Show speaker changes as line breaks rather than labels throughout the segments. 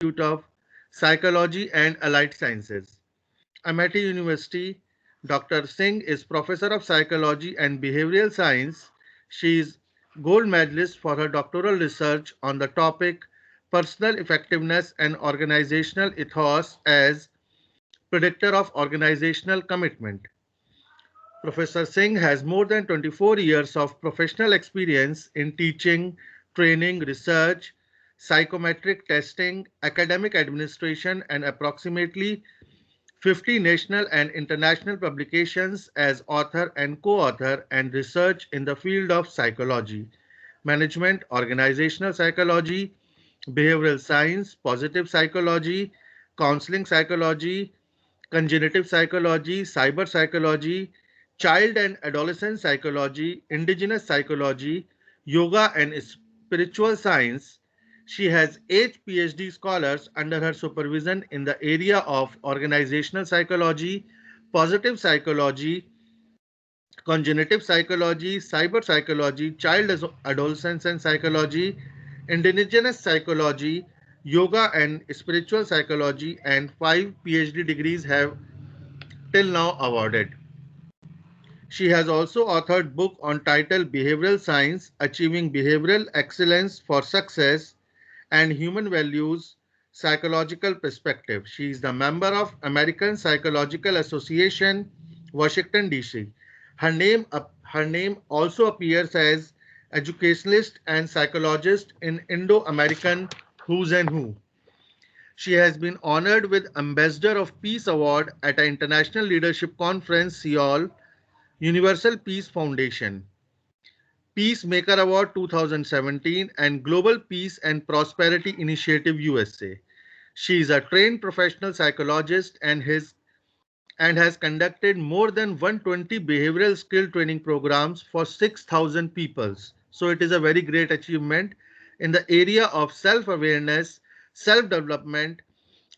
Institute of Psychology and Allied Sciences, Amity University. Dr. Singh is Professor of Psychology and Behavioral Science. She is gold medalist for her doctoral research on the topic Personal Effectiveness and Organizational Ethos as Predictor of Organizational Commitment. Professor Singh has more than 24 years of professional experience in teaching, training, research, psychometric testing, academic administration, and approximately 50 national and international publications as author and co-author and research in the field of psychology, management, organizational psychology, behavioral science, positive psychology, counseling psychology, cognitive psychology, cyber psychology, child and adolescent psychology, indigenous psychology, yoga and spiritual science. She has 8 PhD scholars under her supervision in the area of organizational psychology, positive psychology, cognitive psychology, cyber psychology, child adolescence and psychology, indigenous psychology, yoga and spiritual psychology, and 5 PhD degrees have till now awarded. She has also authored book on title Behavioral Science, Achieving Behavioral Excellence for Success and Human Values Psychological Perspective. She is the member of American Psychological Association, Washington DC. Her name also appears as educationalist and psychologist in Indo-American Who's and Who. She has been honored with Ambassador of Peace Award at an International Leadership Conference, Seoul, Universal Peace Foundation, Peacemaker Award 2017, and Global Peace and Prosperity Initiative USA. She is a trained professional psychologist and has conducted more than 120 behavioral skill training programs for 6,000 peoples. So it is a very great achievement in the area of self-awareness, self-development,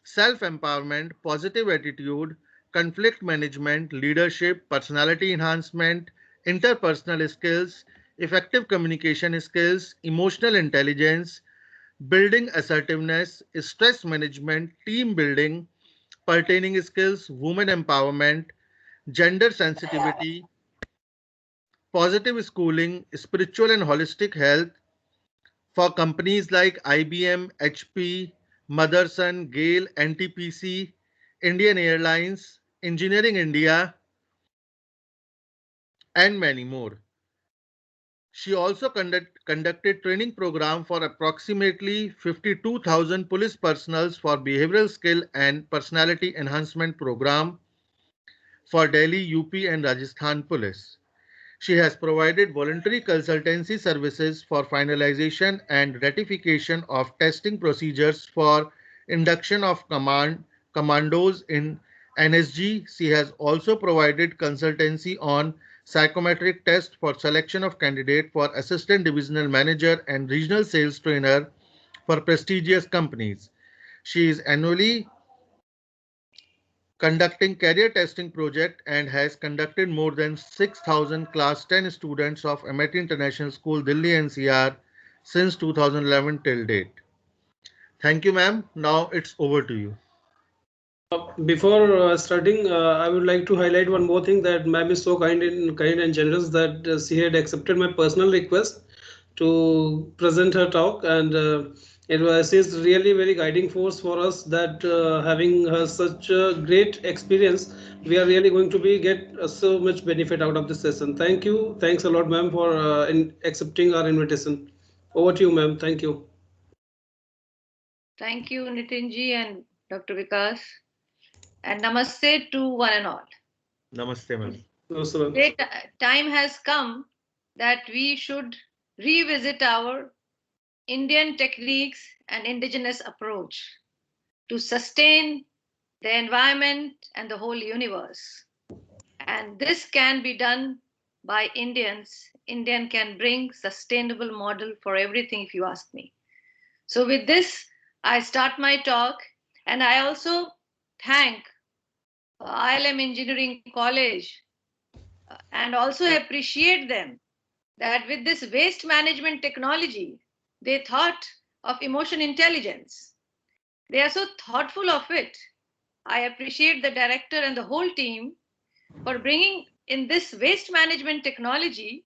self empowerment, positive attitude, conflict management, leadership, personality enhancement, interpersonal skills, effective communication skills, emotional intelligence, building assertiveness, stress management, team building, pertaining skills, women empowerment, gender sensitivity, positive schooling, spiritual and holistic health for companies like IBM, HP, Motherson, Gale, NTPC, Indian Airlines, Engineering India, and many more. She also conducted training program for approximately 52,000 police personnel for behavioral skill and personality enhancement program for Delhi, UP, and Rajasthan Police. She has provided voluntary consultancy services for finalization and ratification of testing procedures for induction of commandos in NSG. She has also provided consultancy on psychometric test for selection of candidate for assistant divisional manager and regional sales trainer for prestigious companies. She is annually conducting career testing project and has conducted more than 6,000 class 10 students of Amity International School, Delhi NCR since 2011 till date. Thank you, ma'am. Now it's over to you.
Before starting, I would like to highlight one more thing that ma'am is so kind and generous that she had accepted my personal request to present her talk, and she's really very guiding force for us. That having her such a great experience, we are really going to be get so much benefit out of this session. Thank you, thanks a lot, ma'am, for in accepting our invitation. Over to you, ma'am. Thank you.
Thank you, Nitinji and Dr. Vikas. And namaste to one and all.
Namaste, ma'am.
Great time has come that we should revisit our Indian techniques and indigenous approach to sustain the environment and the whole universe. And this can be done by Indians. Indian can bring sustainable model for everything, if you ask me. So with this, I start my talk, and I also thank ILM Engineering College and also appreciate them that with this waste management technology, they thought of emotion intelligence. They are so thoughtful of it. I appreciate the director and the whole team for bringing in this waste management technology,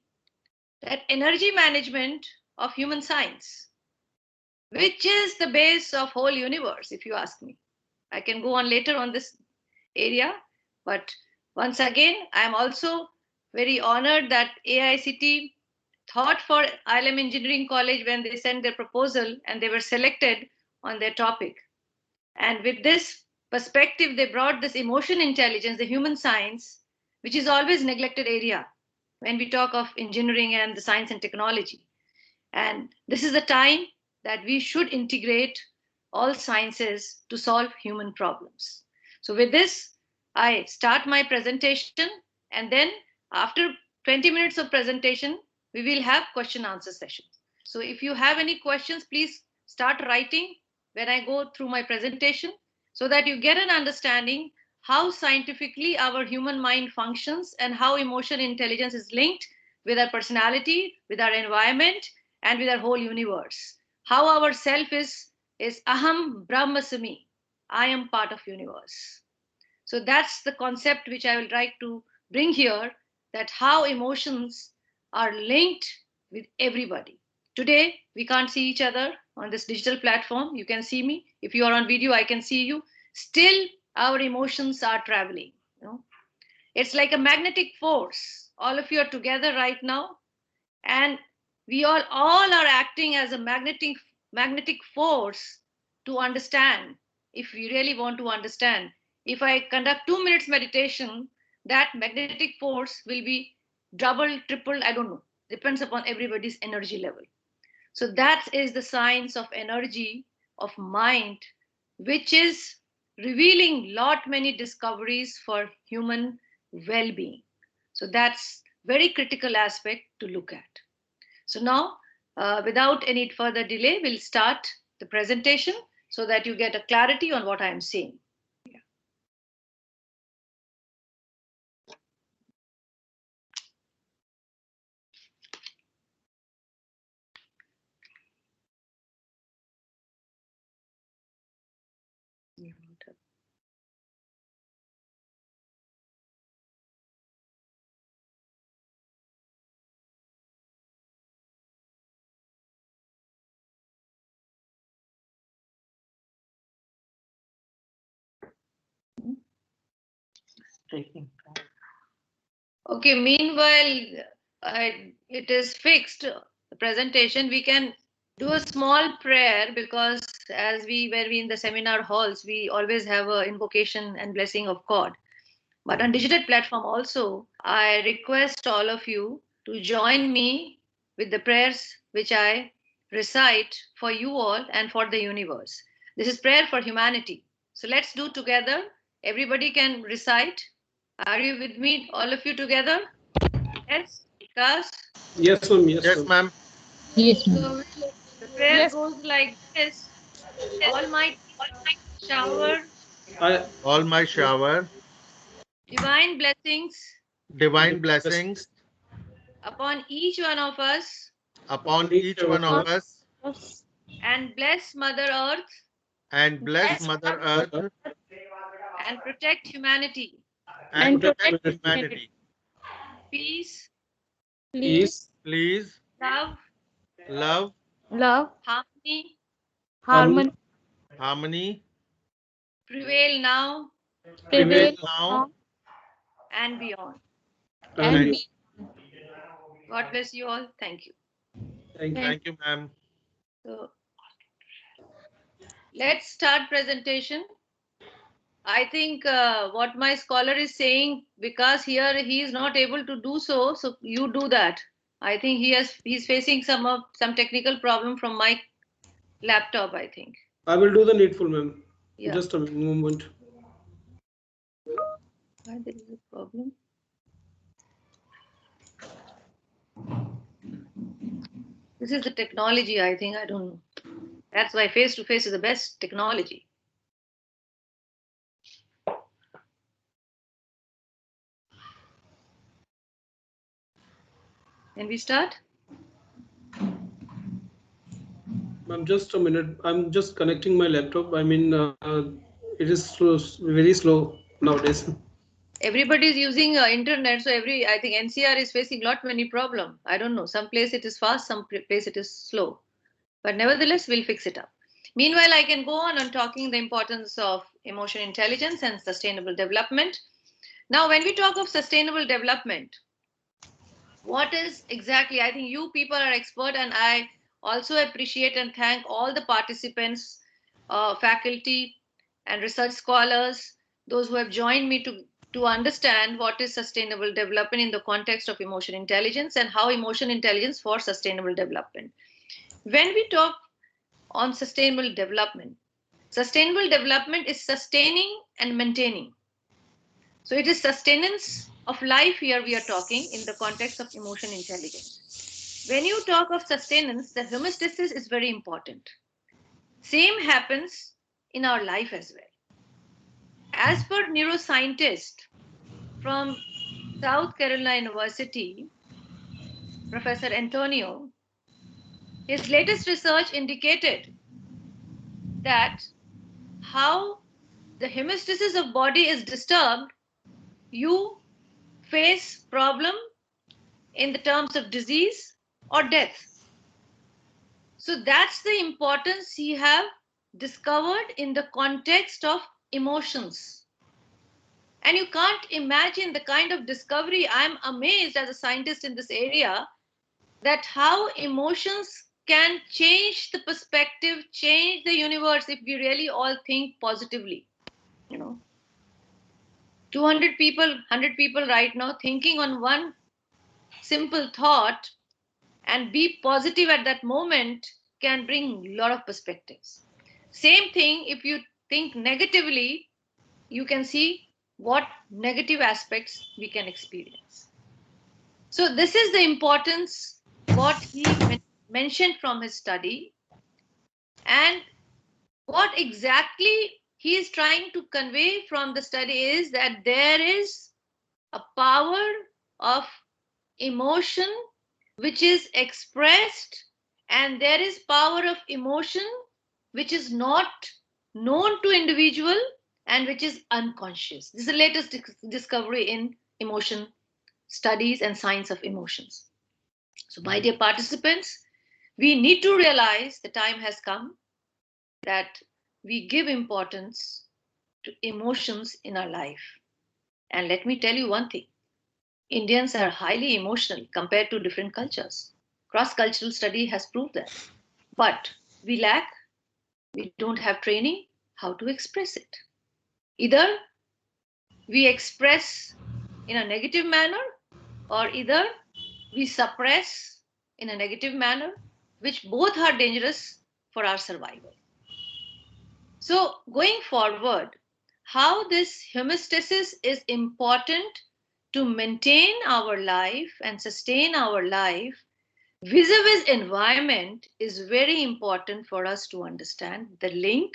that energy management of human science, which is the base of whole universe, if you ask me. I can go on later on this area, but once again, I am also very honored that AICT thought for ILM Engineering College when they sent their proposal and they were selected on their topic. And with this perspective, they brought this emotion intelligence, the human science, which is always neglected area when we talk of engineering and the science and technology. And this is the time that we should integrate all sciences to solve human problems. So with this, I start my presentation, and then after 20 minutes of presentation, we will have question answer session. So if you have any questions, please start writing when I go through my presentation so that you get an understanding how scientifically our human mind functions and how emotion intelligence is linked with our personality, with our environment, and with our whole universe. How our self is aham brahmasmi. I am part of universe. So that's the concept which I will try to bring here, that how emotions are linked with everybody. Today, we can't see each other on this digital platform. You can see me. If you are on video, I can see you. Still, our emotions are traveling. You know? It's like a magnetic force. All of you are together right now, and we all are acting as a magnetic force to understand. If we really want to understand, if I conduct 2 minutes meditation, that magnetic force will be double, triple, I don't know, depends upon everybody's energy level. So that is the science of energy of mind, which is revealing lot many discoveries for human well-being. So that's very critical aspect to look at. So now, without any further delay, we'll start the presentation so that you get a clarity on what I am saying. Okay, meanwhile, it is fixed, the presentation. We can do a small prayer, because as we were in the seminar halls, we always have an invocation and blessing of God. But on digital platform also, I request all of you to join me with the prayers which I recite for you all and for the universe. This is prayer for humanity. So let's do together. Everybody can recite. Are you with me, all of you together? Yes, Vikas?
Yes, ma'am. Yes,
Yes, ma'am.
Yes, ma'am.
So the prayer goes like this. Almighty shower
I
All my shower,
divine blessings
divine blessings
upon each one of us,
upon each one of us,
and bless Mother Earth
and bless Mother Earth
and protect humanity.
and protect humanity.
Peace,
peace,
Please,
love,
love,
Love,
harmony
harmony,
harmony
prevail now
prevail
prevail
now
and beyond.
and
and
be.
God bless you all. Thank you.
thank you.
thank you, ma'am.
So let's start presentation. I think what my scholar is saying, because here he is not able to do so, so you do that. I think he's facing some technical problem from my laptop, I think.
I will do the needful, ma'am.
Yeah.
Just a moment.
Why there is a problem? This is the technology, I think. I don't know. That's why face-to-face is the best technology. Can we start?
Ma'am, just a minute. I'm just connecting my laptop. I mean, it is slow, very slow nowadays.
Everybody is using internet, so I think NCR is facing lot many problem. I don't know. Some place it is fast, some place it is slow. But nevertheless, we'll fix it up. Meanwhile, I can go on talking the importance of emotion intelligence and sustainable development. Now, when we talk of sustainable development, what is exactly, I think you people are expert, and I also appreciate and thank all the participants, faculty and research scholars, those who have joined me to understand what is sustainable development in the context of emotion intelligence and how emotion intelligence for sustainable development. When we talk on sustainable development is sustaining and maintaining. So it is sustenance of life here we are talking in the context of emotion intelligence. When you talk of sustenance, the homeostasis is very important. Same happens in our life as well. As per neuroscientist from South Carolina University, Professor Antonio, his latest research indicated that how the homeostasis of body is disturbed, you face problem in the terms of disease or death. So that's the importance he have discovered in the context of emotions. And you can't imagine the kind of discovery. I'm amazed as a scientist in this area that how emotions can change the perspective, change the universe if we really all think positively. 200 people, 100 people right now thinking on one simple thought and be positive at that moment can bring a lot of perspectives. Same thing, if you think negatively, you can see what negative aspects we can experience. So this is the importance what he mentioned from his study, and what exactly he is trying to convey from the study is that there is a power of emotion which is expressed, and there is power of emotion which is not known to individual and which is unconscious. This is the latest discovery in emotion studies and science of emotions. So my dear participants, we need to realize the time has come that we give importance to emotions in our life. And let me tell you one thing, Indians are highly emotional compared to different cultures. Cross-cultural study has proved that. But we don't have training how to express it. Either we express in a negative manner, or either we suppress in a negative manner, which both are dangerous for our survival. So going forward, how this homeostasis is important to maintain our life and sustain our life vis-a-vis environment is very important for us to understand the link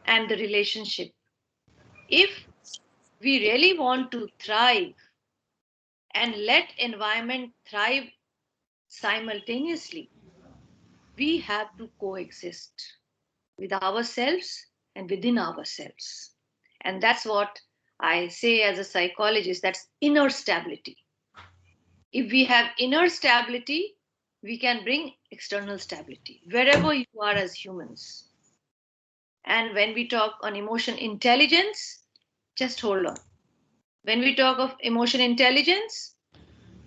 and the relationship. If we really want to thrive and let environment thrive simultaneously, we have to coexist with ourselves and within ourselves. And that's what I say as a psychologist, that's inner stability. If we have inner stability, we can bring external stability wherever you are as humans. And when we talk on emotion intelligence, just hold on. When we talk of emotion intelligence,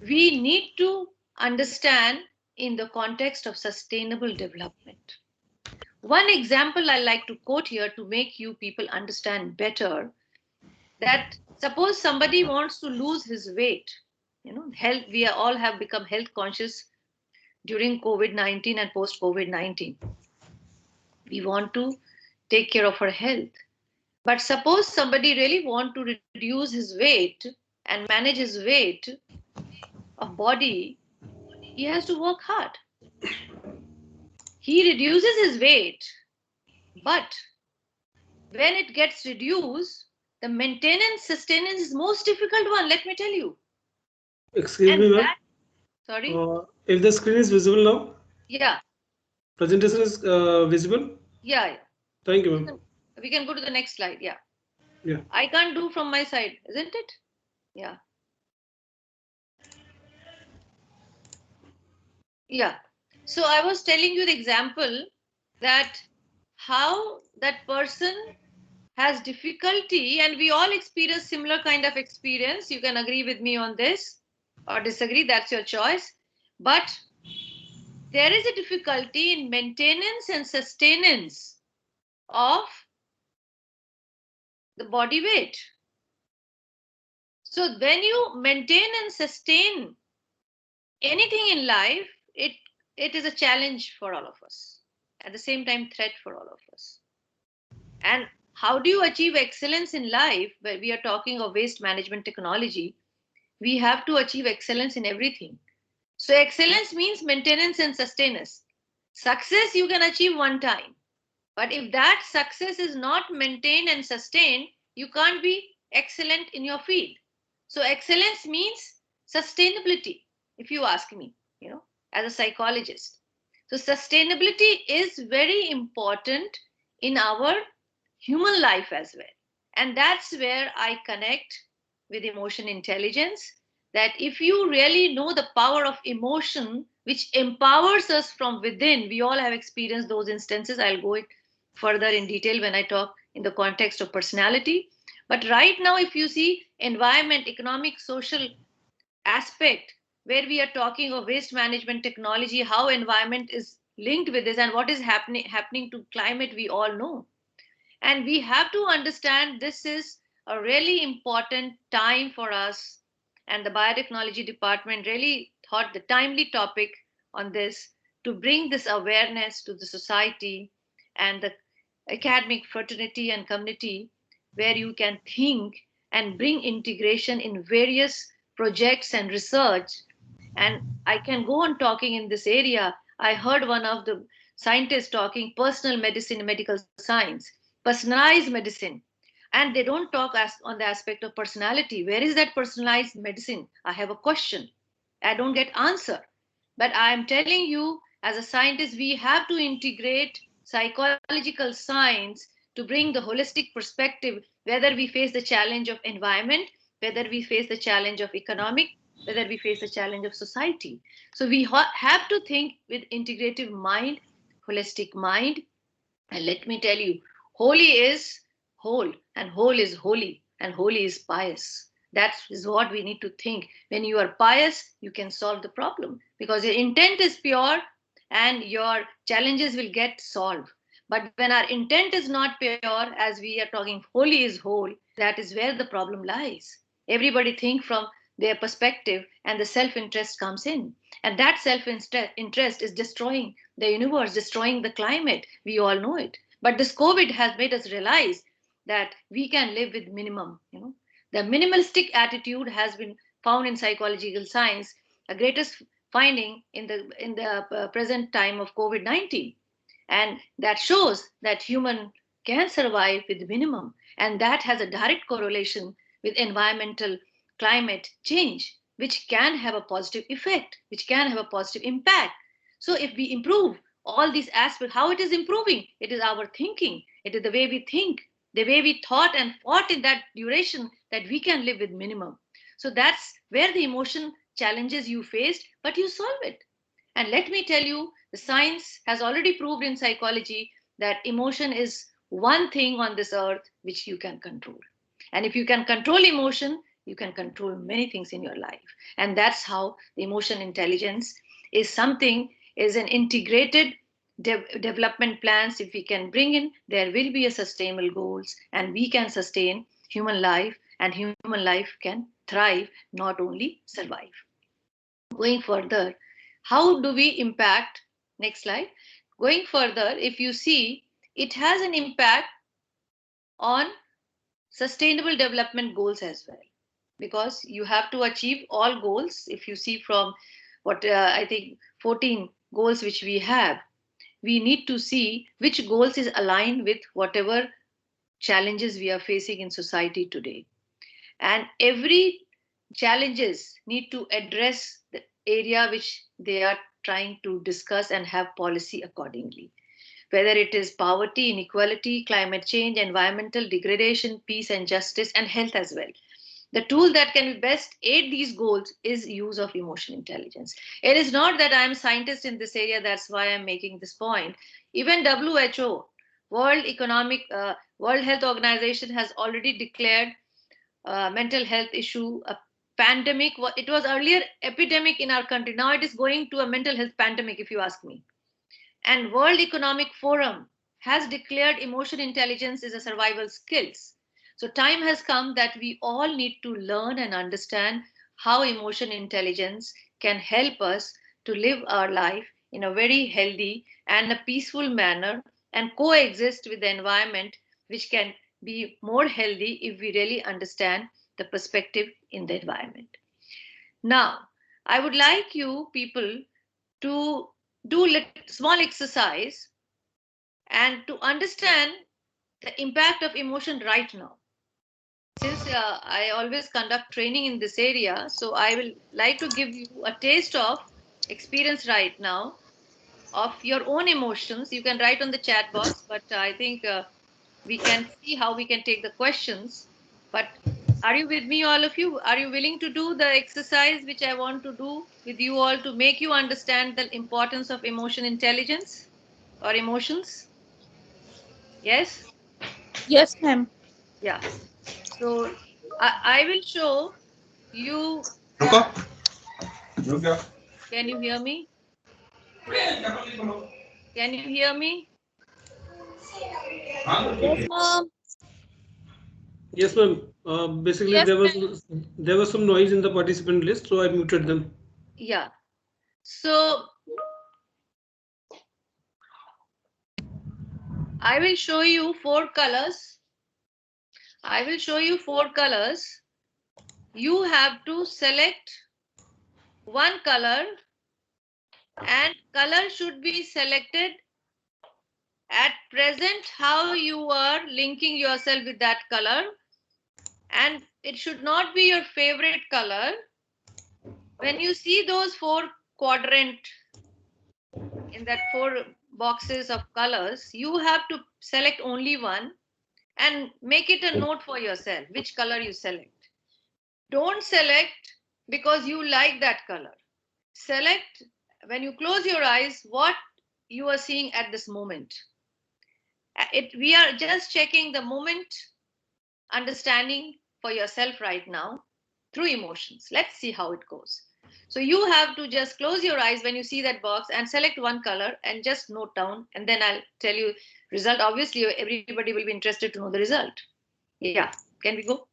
we need to understand in the context of sustainable development. One example I like to quote here to make you people understand better, that suppose somebody wants to lose his weight, health, we all have become health conscious during COVID-19 and post COVID-19. We want to take care of our health. But suppose somebody really want to reduce his weight and manage his weight of body, he has to work hard. He reduces his weight, but when it gets reduced, the maintenance, sustenance is most difficult one, let me tell you.
Excuse me, ma'am.
Sorry?
If the screen is visible now?
Yeah.
Presentation is visible?
Yeah.
Thank you, ma'am.
We can go to the next slide. Yeah.
Yeah.
I can't do from my side, isn't it? Yeah. Yeah. So I was telling you the example that how that person has difficulty, and we all experience similar kind of experience. You can agree with me on this or disagree, that's your choice. But there is a difficulty in maintenance and sustenance of the body weight. So when you maintain and sustain anything in life, it is a challenge for all of us. At the same time, threat for all of us. And how do you achieve excellence in life? Where we are talking of waste management technology, we have to achieve excellence in everything. So excellence means maintenance and sustenance. Success you can achieve one time, but if that success is not maintained and sustained, you can't be excellent in your field. So excellence means sustainability, if you ask me, as a psychologist. So sustainability is very important in our human life as well. And that's where I connect with emotion intelligence, that if you really know the power of emotion, which empowers us from within, we all have experienced those instances. I'll go further in detail when I talk in the context of personality. But right now, if you see environment, economic, social aspect, where we are talking of waste management technology, how environment is linked with this and what is happening to climate, we all know. And we have to understand this is a really important time for us. And the biotechnology department really thought the timely topic on this to bring this awareness to the society and the academic fraternity and community, where you can think and bring integration in various projects and research. And I can go on talking in this area. I heard one of the scientists talking personal medicine, medical science, personalized medicine. And they don't talk as on the aspect of personality. Where is that personalized medicine? I have a question. I don't get answer. But I am telling you, as a scientist, we have to integrate psychological science to bring the holistic perspective, whether we face the challenge of environment, whether we face the challenge of economic, whether we face the challenge of society. So we have to think with integrative mind, holistic mind. And let me tell you, holy is whole, and whole is holy, and holy is pious. That is what we need to think. When you are pious, you can solve the problem because your intent is pure and your challenges will get solved. But when our intent is not pure, as we are talking, holy is whole, that is where the problem lies. Everybody think from their perspective and the self-interest comes in. And that self-interest is destroying the universe, destroying the climate. We all know it. But this COVID has made us realize that we can live with minimum. The minimalistic attitude has been found in psychological science, a greatest finding in the present time of COVID-19, and that shows that human can survive with minimum, and that has a direct correlation with environmental climate change, which can have a positive effect, which can have a positive impact. So if we improve all these aspects, how it is improving? It is our thinking. It is the way we think, the way we thought and fought in that duration, that we can live with minimum. So that's where the emotion challenges you faced, but you solve it. And let me tell you, the science has already proved in psychology that emotion is one thing on this earth which you can control. And if you can control emotion, you can control many things in your life. And that's how the emotion intelligence is something, is an integrated development plans. If we can bring in, there will be a sustainable goals, and we can sustain human life, and human life can thrive, not only survive. Going further, how do we impact? Next slide. Going further, if you see, it has an impact on sustainable development goals as well, because you have to achieve all goals. If you see from what I think 14 goals which we have, we need to see which goals is aligned with whatever challenges we are facing in society today. And every challenges need to address the area which they are trying to discuss and have policy accordingly. Whether it is poverty, inequality, climate change, environmental degradation, peace and justice, and health as well. The tool that can best aid these goals is use of emotional intelligence. It is not that I am a scientist in this area, that's why I'm making this point. Even WHO, World Health Organization, has already declared mental health issue a pandemic. It was earlier epidemic in our country. Now it is going to a mental health pandemic, if you ask me. And World Economic Forum has declared emotional intelligence is a survival skills. So time has come that we all need to learn and understand how emotion intelligence can help us to live our life in a very healthy and a peaceful manner and coexist with the environment, which can be more healthy if we really understand the perspective in the environment. Now, I would like you people to do a small exercise and to understand the impact of emotion right now. Since I always conduct training in this area, so I will like to give you a taste of experience right now of your own emotions. You can write on the chat box, but I think we can see how we can take the questions. But are you with me, all of you? Are you willing to do the exercise which I want to do with you all to make you understand the importance of emotion intelligence or emotions? Yes?
Yes, ma'am.
Yeah. So I will show you. Can you hear me? Can you hear me?
Yes, ma'am.
Yes, ma'am. Basically,
Yes,
there was some noise in the participant list, so I muted them.
Yeah. So I will show you 4 colors. I will show you 4 colors. You have to select one color, and color should be selected at present how you are linking yourself with that color, and it should not be your favorite color. When you see those 4 quadrant in that 4 boxes of colors, you have to select only one and make it a note for yourself which color you select. Don't select because you like that color. Select when you close your eyes what you are seeing at this moment. We are just checking the moment understanding for yourself right now through emotions. Let's see how it goes. So you have to just close your eyes when you see that box and select one color and just note down, and then I'll tell you result. Obviously, everybody will be interested to know the result. Yeah, can we go?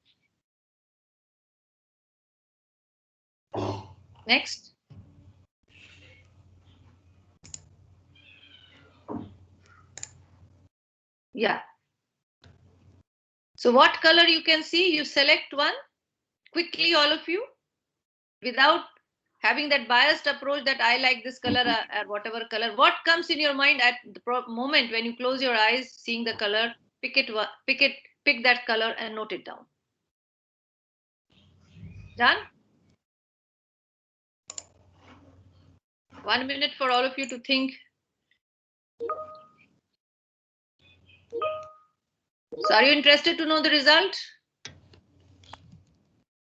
Next. Yeah. So what color you can see? You select one quickly, all of you, without having that biased approach that I like this color or whatever color. What comes in your mind at the moment when you close your eyes, seeing the color? Pick that color and note it down. Done? 1 minute for all of you to think. So are you interested to know the result?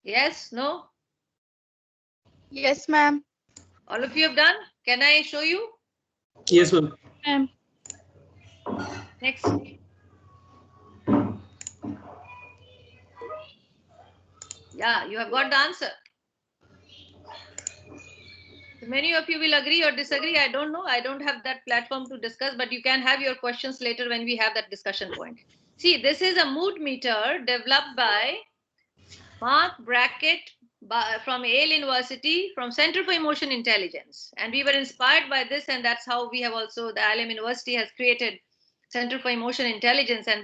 Yes? No?
Yes, ma'am.
All of you have done? Can I show you?
Yes, ma'am.
Ma'am.
Next. Yeah, you have got the answer. Many of you will agree or disagree. I don't know. I don't have that platform to discuss, but you can have your questions later when we have that discussion point. See, this is a mood meter developed by Mark Brackett from Yale University, from Center for Emotion Intelligence. And we were inspired by this, and that's how we have also, the ILM University has created Center for Emotion Intelligence, and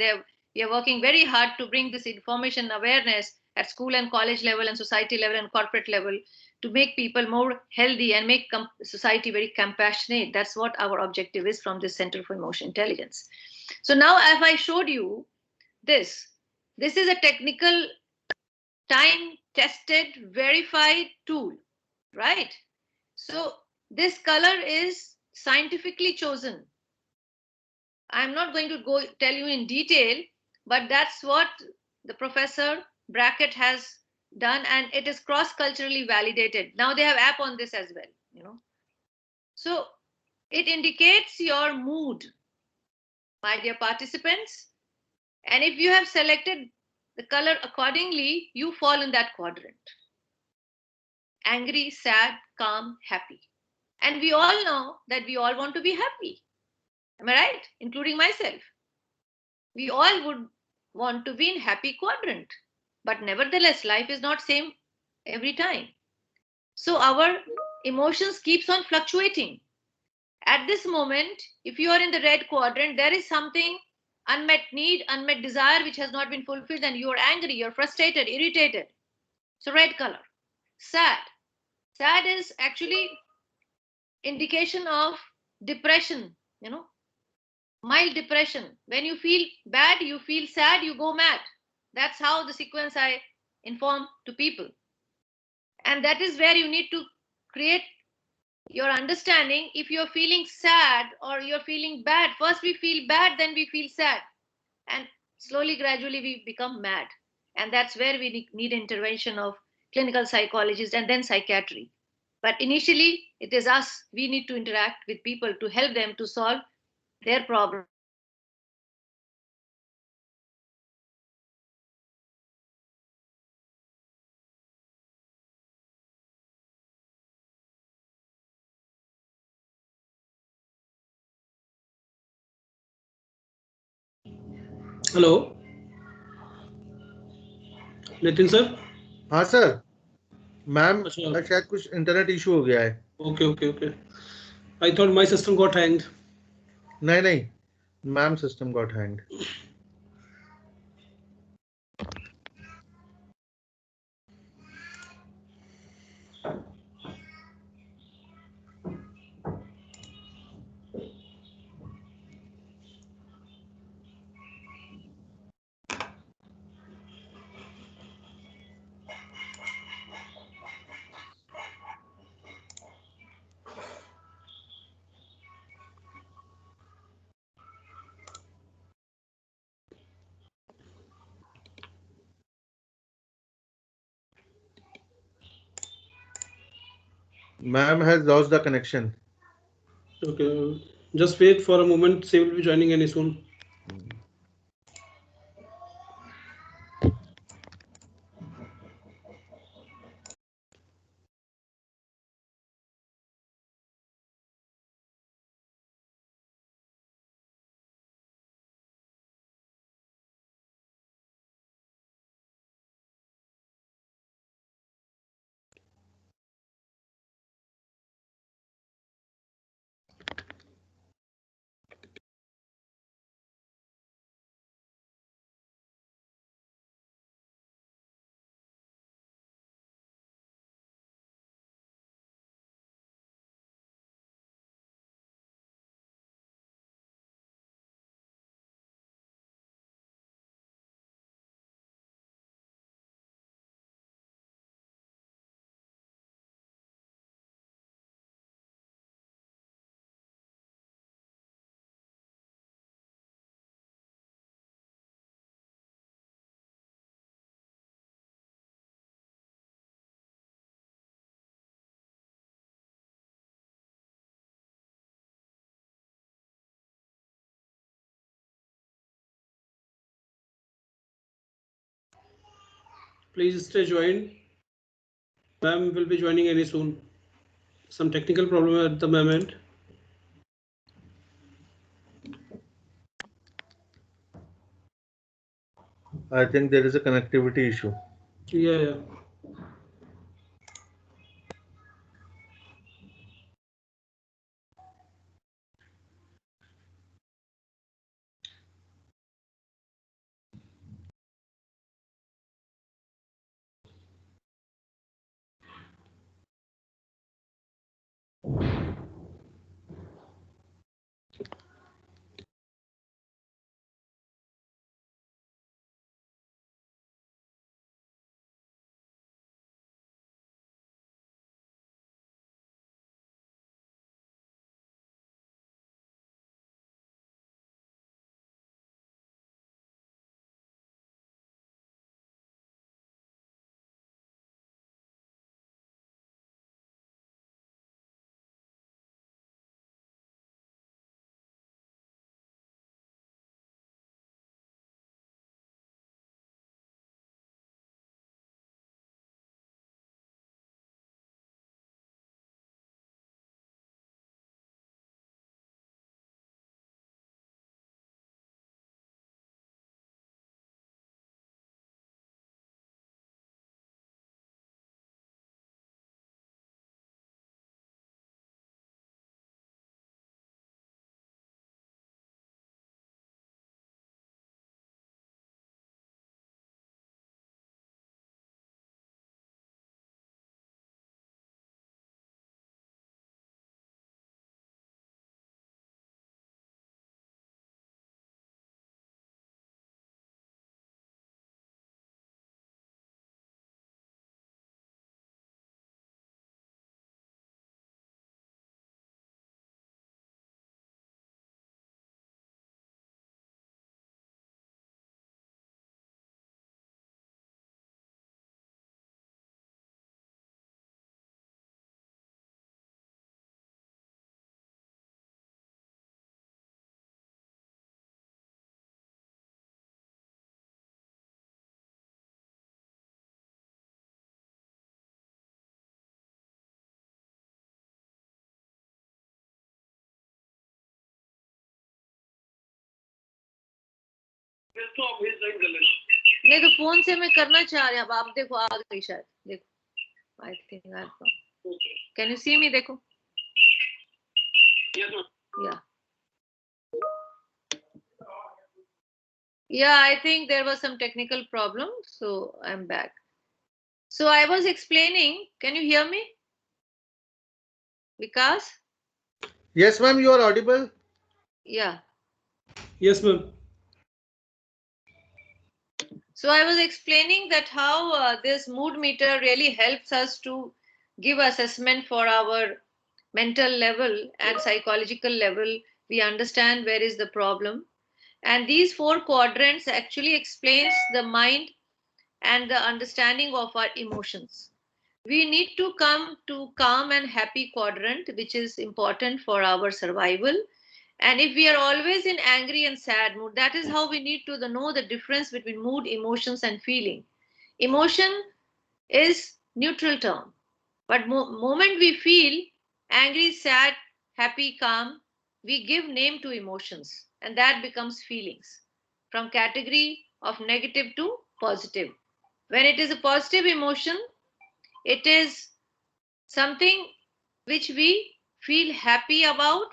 we are working very hard to bring this information awareness at school and college level and society level and corporate level to make people more healthy and make society very compassionate. That's what our objective is from this Center for Emotion Intelligence. So now, if I showed you this is a technical, time tested, verified tool, right? So this color is scientifically chosen. I'm not going to go tell you in detail, but that's what the Professor Brackett has done, and it is cross-culturally validated. Now they have app on this as well. So it indicates your mood, my dear participants. And if you have selected the color accordingly, you fall in that quadrant. Angry, sad, calm, happy. And we all know that we all want to be happy. Am I right? Including myself. We all would want to be in happy quadrant. But nevertheless, life is not same every time. So our emotions keeps on fluctuating. At this moment, if you are in the red quadrant, there is something unmet need, unmet desire which has not been fulfilled, and you are angry, you're frustrated, irritated. So red color. Sad. Sad is actually indication of depression, mild depression. When you feel bad, you feel sad, you go mad. That's how the sequence I inform to people. And that is where you need to create your understanding. If you're feeling sad or you're feeling bad, first we feel bad, then we feel sad. And slowly, gradually, we become mad. And that's where we need intervention of clinical psychologists and then psychiatry. But initially, it is us. We need to interact with people to help them to solve their problem.
Hello Nitin sir.
हाँ sir, ma'am
अच्छा.
का शायद कुछ internet issue हो गया है.
Okay okay okay. I thought my system got hanged.
नहीं नहीं, ma'am system got hanged. Ma'am has lost the connection.
Okay, just wait for a moment. She will be joining any soon. Please stay joined. Ma'am will be joining any soon. Some technical problem at the moment.
I think there is a connectivity issue.
Yeah.
नहीं तो phone से मैं करना चाह रही हूँ. अब आप देखो आ गई शायद. देखो. I think I've come. Can you see me? देखो. Yeah. Yeah, I think there was some technical problem, so I'm back. So I was explaining. Can you hear me? Vikas?
Yes, ma'am, you are audible.
Yeah.
Yes, ma'am.
So I was explaining that how this mood meter really helps us to give assessment for our mental level and psychological level. We understand where is the problem. And these 4 quadrants actually explains the mind and the understanding of our emotions. We need to come to calm and happy quadrant, which is important for our survival. And if we are always in angry and sad mood, that is how we need to know the difference between mood, emotions, and feeling. Emotion is neutral term, but moment we feel angry, sad, happy, calm, we give name to emotions, and that becomes feelings, from category of negative to positive. When it is a positive emotion, it is something which we feel happy about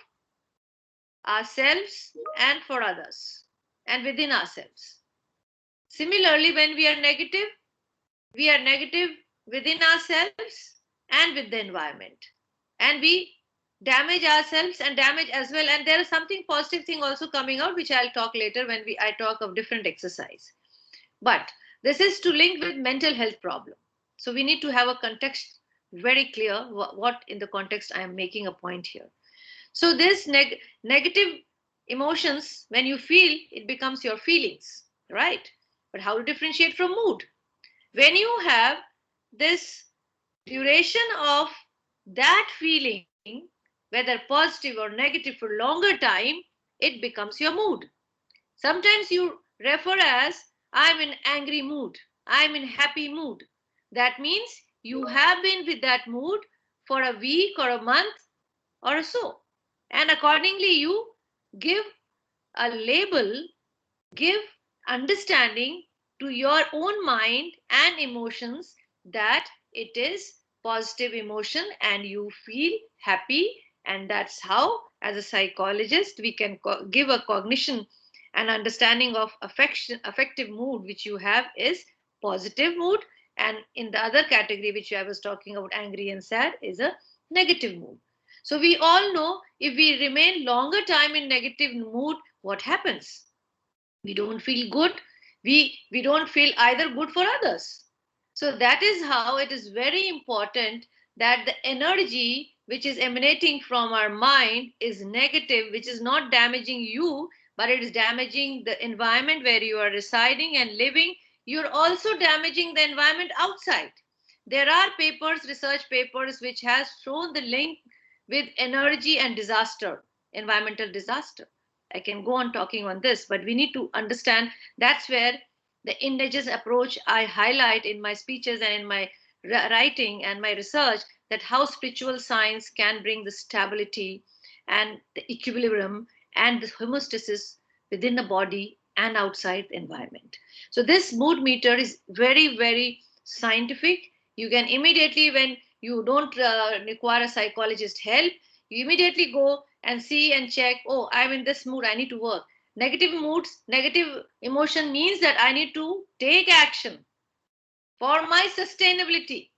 ourselves and for others and within ourselves. Similarly, when we are negative within ourselves and with the environment. And we damage ourselves and damage as well. And there is something positive thing also coming out, which I'll talk later when I talk of different exercise. But this is to link with mental health problem. So we need to have a context very clear what in the context I am making a point here. So this negative emotions, when you feel, it becomes your feelings, right? But how to differentiate from mood? When you have this duration of that feeling, whether positive or negative for longer time, it becomes your mood. Sometimes you refer as I'm in angry mood, I'm in happy mood. That means you have been with that mood for a week or a month or so. And accordingly, you give a label, give understanding to your own mind and emotions that it is positive emotion and you feel happy. And that's how, as a psychologist, we can give a cognition and understanding of affective mood, which you have is positive mood. And in the other category, which I was talking about, angry and sad, is a negative mood. So we all know if we remain longer time in negative mood, what happens? We don't feel good. We don't feel either good for others. So that is how it is very important that the energy which is emanating from our mind is negative, which is not damaging you, but it is damaging the environment where you are residing and living. You're also damaging the environment outside. There are papers, research papers, which has shown the link with energy and disaster, environmental disaster. I can go on talking on this, but we need to understand that's where the indigenous approach I highlight in my speeches and in my writing and my research, that how spiritual science can bring the stability and the equilibrium and the homeostasis within the body and outside the environment. So this mood meter is very, very scientific. You can immediately, when you don't require a psychologist help, you immediately go and see and check, oh, I'm in this mood, I need to work. Negative moods, negative emotion means that I need to take action for my sustainability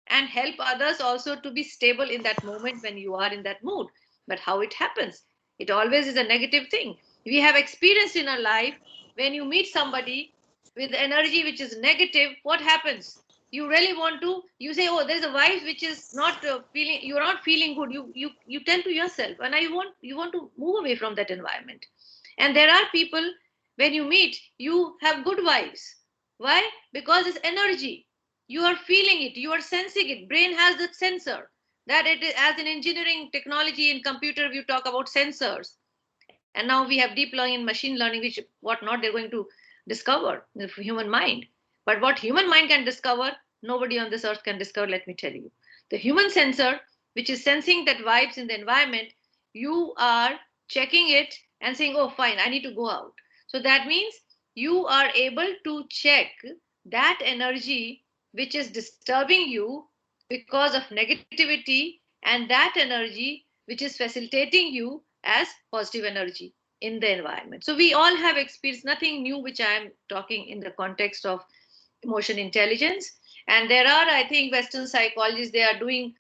and help others also to be stable in that moment when you are in that mood. But how it happens? It always is a negative thing. We have experienced in our life, when you meet somebody with energy which is negative, what happens? You really want to, you say, oh, there's a vibe which is not feeling, you're not feeling good. You tell to yourself, and you want to move away from that environment. And there are people, when you meet, you have good vibes. Why? Because it's energy. You are feeling it, you are sensing it. Brain has that sensor, that it is, as in engineering technology in computer we talk about sensors, and now we have deep learning and machine learning, which what not they're going to discover the human mind. But what human mind can discover, nobody on this earth can discover. Let me tell you, the human sensor, which is sensing that vibes in the environment, you are checking it and saying, oh fine, I need to go out. So that means you are able to check that energy which is disturbing you because of negativity, and that energy which is facilitating you as positive energy in the environment. So we all have experienced nothing new, which I am talking in the context of emotion intelligence. And there are, I think, Western psychologists, they are doing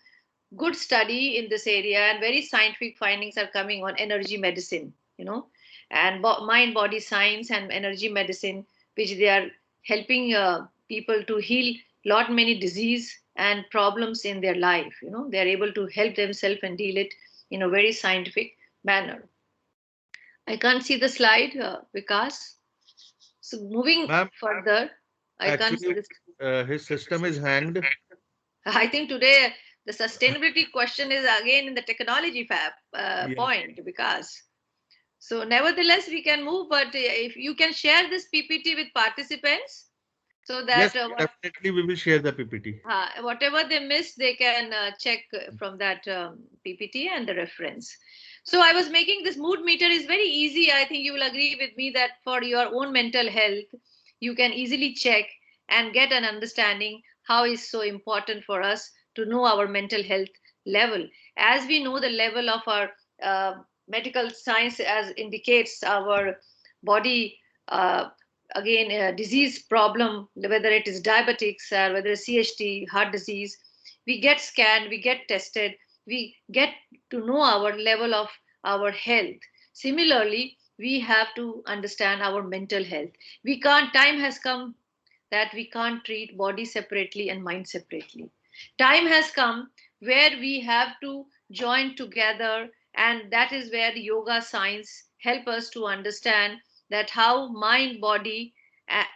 good study in this area, and very scientific findings are coming on energy medicine, and mind body science and energy medicine, which they are helping people to heal lot many disease and problems in their life. They are able to help themselves and deal it in a very scientific manner. I can't see the slide, Vikas. So moving
Ma'am,
further, I can't see
actually,
this.
his system is hanged.
I think today the sustainability question is again in the technology
Yeah.
point, because so nevertheless we can move, but if you can share this PPT with participants so
Yes,
that
definitely we will share the PPT.
whatever they missed, they can check from that PPT and the reference. So I was making this mood meter is very easy. I think you will agree with me that for your own mental health, you can easily check and get an understanding how is so important for us to know our mental health level. As we know the level of our medical science as indicates our body, again disease problem, whether it is diabetics or whether it's CHT, heart disease, we get scanned, we get tested, we get to know our level of our health. Similarly, we have to understand our mental health. We can't, time has come that we can't treat body separately and mind separately. Time has come where we have to join together, and that is where the yoga science help us to understand that how mind body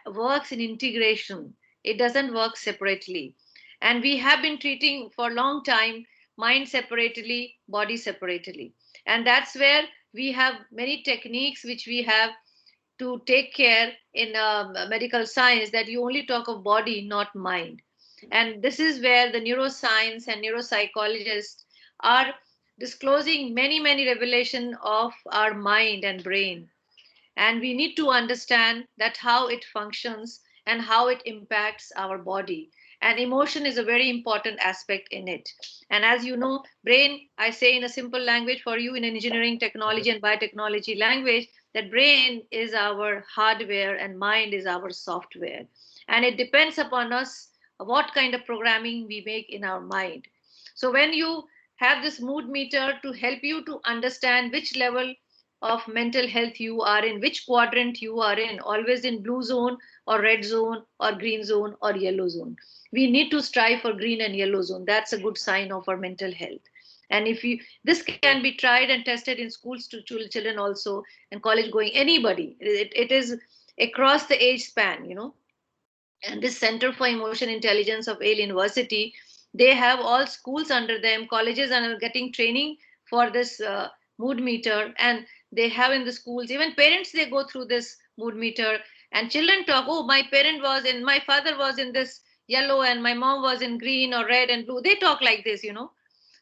works in integration. It doesn't work separately. And we have been treating for a long time mind separately, body separately. And that's where we have many techniques which we have to take care in medical science, that you only talk of body, not mind. And this is where the neuroscience and neuropsychologists are disclosing many, many revelation of our mind and brain. And we need to understand that how it functions and how it impacts our body, and emotion is a very important aspect in it. And as you know, brain, I say in a simple language for you, in engineering, technology and biotechnology language, that brain is our hardware and mind is our software, and it depends upon us what kind of programming we make in our mind. So when you have this mood meter to help you to understand which level of mental health you are in, which quadrant you are in, always in blue zone or red zone or green zone or yellow zone. We need to strive for green and yellow zone. That's a good sign of our mental health. And if you, this can be tried and tested in schools to children also, and college going anybody. It is across the age span. And this Center for Emotion Intelligence of Yale University, they have all schools under them, colleges are getting training for this mood meter, and they have in the schools, even parents, they go through this mood meter, and children talk, oh, my parent was in, my father was in this yellow and my mom was in green or red and blue. They talk like this.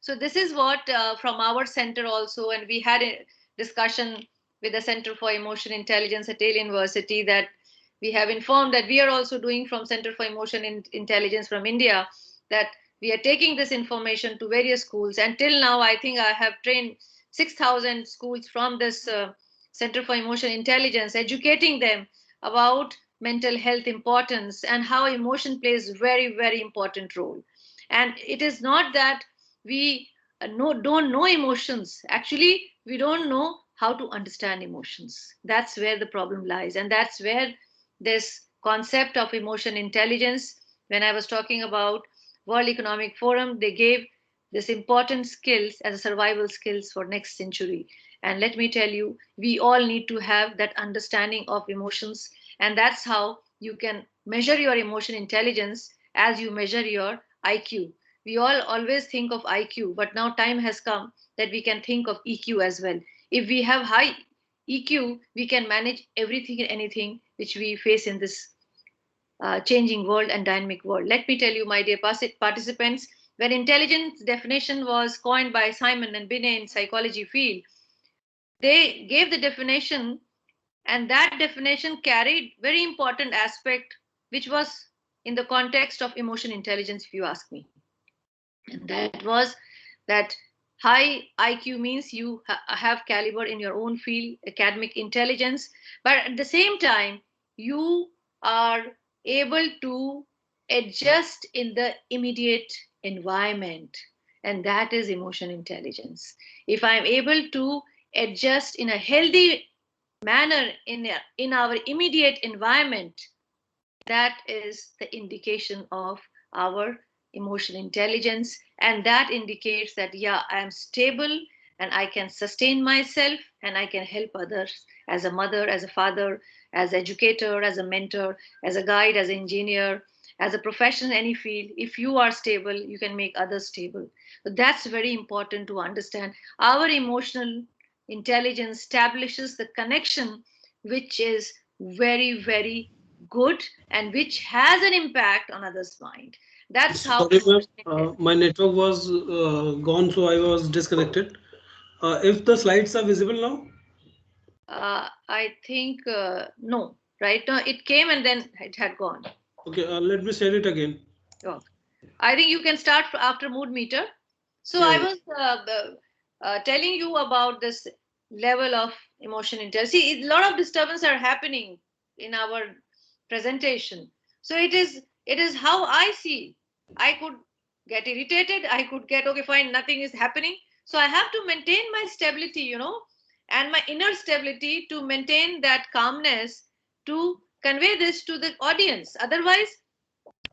So this is what from our center also, and we had a discussion with the Center for Emotion Intelligence at Yale University, that we have informed that we are also doing from Center for Emotion Intelligence from India, that we are taking this information to various schools. And till now, I think I have trained 6,000 schools from this Center for Emotion Intelligence, educating them about mental health importance and how emotion plays very, very important role. And it is not that we don't know emotions. Actually, we don't know how to understand emotions. That's where the problem lies. And that's where this concept of emotion intelligence, when I was talking about World Economic Forum, they gave this important skills as a survival skills for next century. And let me tell you, we all need to have that understanding of emotions, and that's how you can measure your emotion intelligence as you measure your IQ. We all always think of IQ, but now time has come that we can think of EQ as well. If we have high EQ, we can manage everything and anything which we face in this changing world and dynamic world. Let me tell you, my dear participants, when intelligence definition was coined by Simon and Binet in psychology field, they gave the definition And that definition carried very important aspect, which was in the context of emotion intelligence, if you ask me. And that was that high IQ means you have caliber in your own field, academic intelligence, but at the same time, you are able to adjust in the immediate environment. And that is emotion intelligence. If I'm able to adjust in a healthy manner in our immediate environment, that is the indication of our emotional intelligence, and that indicates that yeah, I am stable and I can sustain myself and I can help others as a mother, as a father, as educator, as a mentor, as a guide, as an engineer, as a professional in any field. If you are stable, you can make others stable. So that's very important to understand. Our emotional intelligence establishes the connection, which is very, very good and which has an impact on others' mind. That's how.
Sorry, ma'am. My network was gone, so I was disconnected. If the slides are visible now,
I think no. Right now it came and then it had gone.
okay, let me share it again.
Oh. I think you can start after mood meter. So
Yeah,
I
yeah.
was telling you about this level of emotion intelligence. See, a lot of disturbance are happening in our presentation. So it is how I see. I could get irritated. I could get okay, fine, nothing is happening. So I have to maintain my stability, and my inner stability to maintain that calmness to convey this to the audience. Otherwise,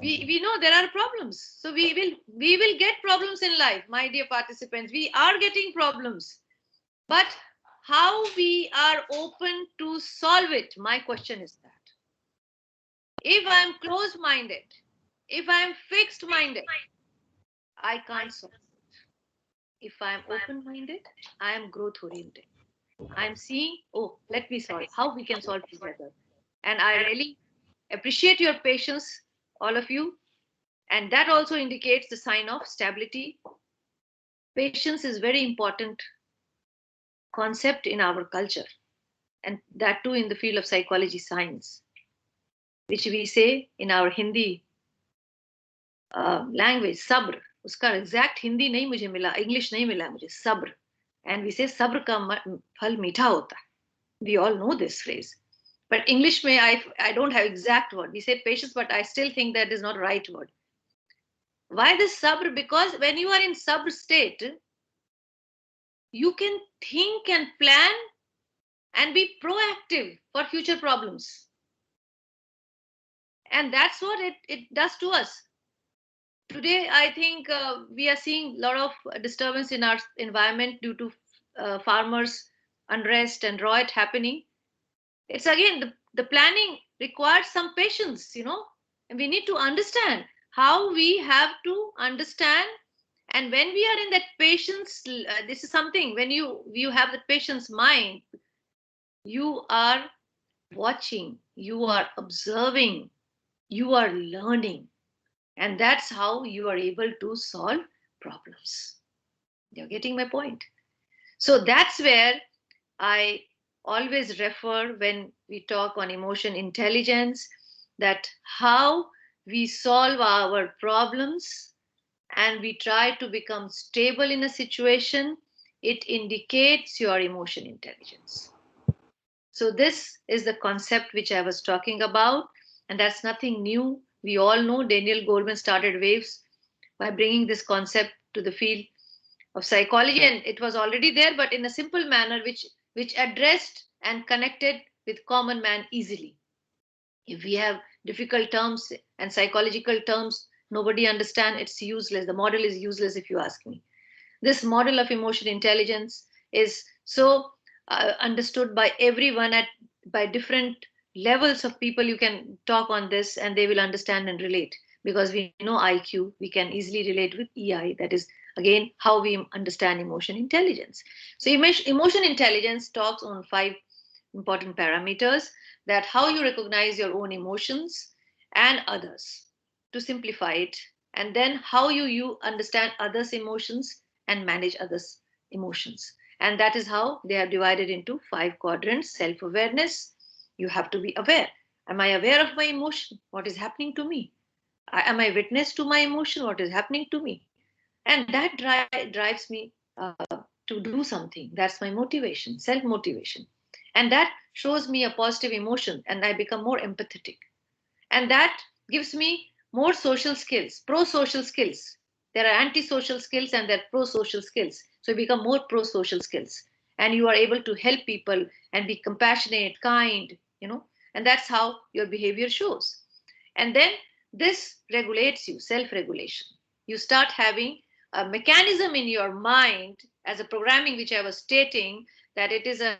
we know there are problems, so we will get problems in life, my dear participants. We are getting problems, but how we are open to solve it, my question is that. If I'm closed minded, if I'm fixed minded, I can't solve it. If I'm open minded, I am growth oriented. I'm seeing, oh, let me solve, how we can solve together. And I really appreciate your patience, all of you. And that also indicates the sign of stability. Patience is very important concept in our culture, and that too in the field of psychology science, which we say in our Hindi language, sabr. उसका exact Hindi नहीं मुझे मिला, English नहीं मिला मुझे, सब्र. And we say सब्र का फल मीठा होता है. We all know this phrase. But English में I don't have exact word. We say patience, but I still think that is not right word. Why this sabr? Because when you are in sabr state, you can think and plan and be proactive for future problems. And that's what it does to us. Today, I think we are seeing a lot of disturbance in our environment due to farmers' unrest and riot happening. It's again, the planning requires some patience, and we need to understand how we have to understand. And when we are in that patience, this is something, when you have the patience mind, you are watching, you are observing, you are learning, and that's how you are able to solve problems. You're getting my point? So that's where I always refer when we talk on emotion intelligence, that how we solve our problems and we try to become stable in a situation, it indicates your emotion intelligence. So this is the concept which I was talking about, and that's nothing new. We all know Daniel Goleman started WAVES by bringing this concept to the field of psychology, and it was already there, but in a simple manner, which addressed and connected with common man easily. If we have difficult terms and psychological terms, nobody understand, it's useless. The model is useless, if you ask me. This model of emotion intelligence is so understood by everyone by different levels of people. You can talk on this and they will understand and relate, because we know IQ, we can easily relate with EI. That is again how we understand emotion intelligence. So emotion intelligence talks on 5 important parameters: that how you recognize your own emotions and others, to simplify it, and then how you understand others' emotions and manage others' emotions. And that is how they are divided into 5 quadrants: self-awareness, You have to be aware. Am I aware of my emotion? What is happening to me? Am I witness to my emotion? What is happening to me? And that drives me to do something. That's my motivation, self motivation. And that shows me a positive emotion, and I become more empathetic. And that gives me more social skills, pro social skills. There are anti-social skills and there are pro-social skills. So you become more pro-social skills, and you are able to help people and be compassionate, kind, and that's how your behavior shows. And then this regulates you, self-regulation. You start having a mechanism in your mind as a programming, which I was stating, that it is a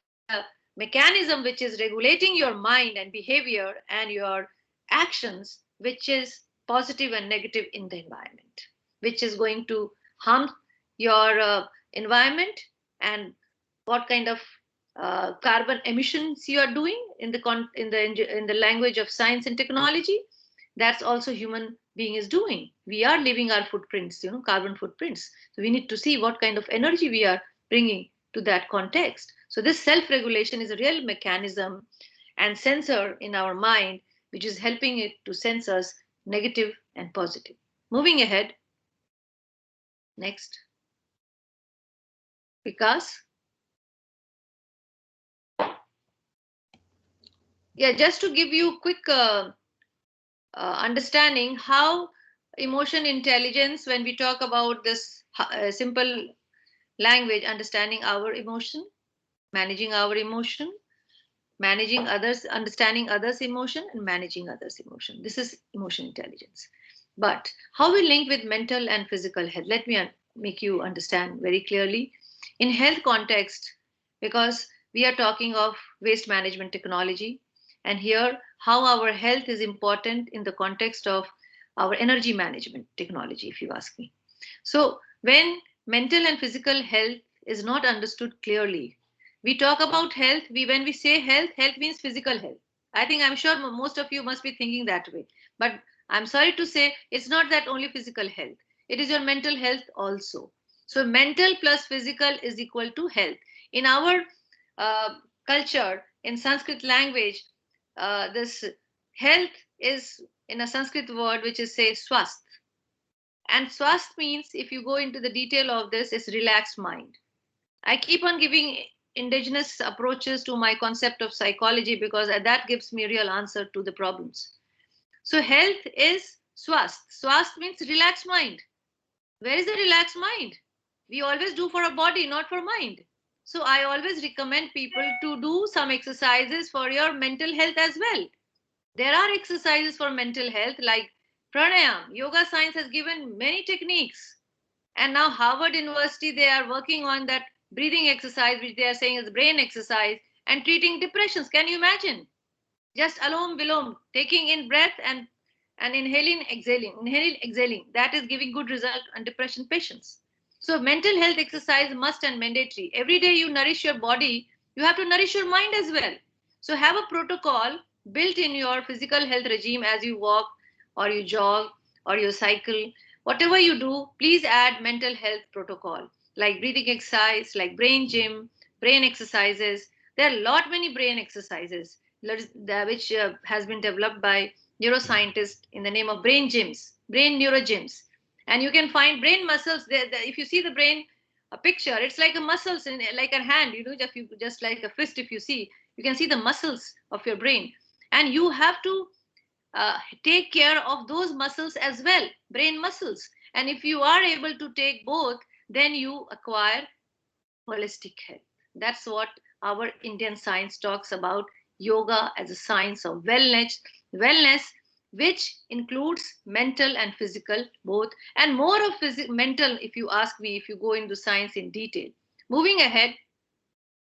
mechanism which is regulating your mind and behavior and your actions, which is positive and negative in the environment, which is going to harm your environment, and what kind of carbon emissions you are doing in the language of science and technology. That's also human being is doing. We are leaving our footprints, carbon footprints. So we need to see what kind of energy we are bringing to that context. So this self-regulation is a real mechanism and sensor in our mind, which is helping it to sense us negative and positive. Moving ahead. Next. Vikas. Yeah, just to give you quick understanding how emotion intelligence, when we talk about this simple language, understanding our emotion, managing our emotion, managing others, understanding others' emotion, and managing others' emotion. This is emotion intelligence. But how we link with mental and physical health? Let me make you understand very clearly. In health context, because we are talking of waste management technology, and here how our health is important in the context of our energy management technology, if you ask me. So when mental and physical health is not understood clearly, we talk about health. When we say health, health means physical health. I'm sure most of you must be thinking that way. But I'm sorry to say, it's not that only physical health. It is your mental health also. So mental plus physical is equal to health. In our culture, in Sanskrit language, this health is in a Sanskrit word which is say swasth. And swasth means, if you go into the detail of this, is relaxed mind. I keep on giving indigenous approaches to my concept of psychology because that gives me real answer to the problems. So health is swasth. Swasth means relaxed mind. Where is the relaxed mind? We always do for a body, not for mind. So I always recommend people to do some exercises for your mental health as well. There are exercises for mental health like pranayam. Yoga science has given many techniques. And now Harvard University, they are working on that breathing exercise, which they are saying is brain exercise, and treating depressions. Can you imagine? Just alom bilom, taking in breath and inhaling, exhaling. That is giving good result on depression patients. So mental health exercise must and mandatory. Every day you nourish your body, you have to nourish your mind as well. So have a protocol built in your physical health regime as you walk or you jog or you cycle. Whatever you do, please add mental health protocol like breathing exercise, like brain gym, brain exercises. There are a lot many brain exercises which has been developed by neuroscientists in the name of brain gyms, brain neurogyms. And you can find brain muscles there. If you see the brain a picture, it's like a muscles in like a hand, just like a fist. If you see, you can see the muscles of your brain, and you have to take care of those muscles as well, brain muscles. And if you are able to take both, then you acquire holistic health. That's what our Indian science talks about yoga as a science of wellness, which includes mental and physical both, and more of mental, if you ask me, if you go into science in detail. Moving ahead,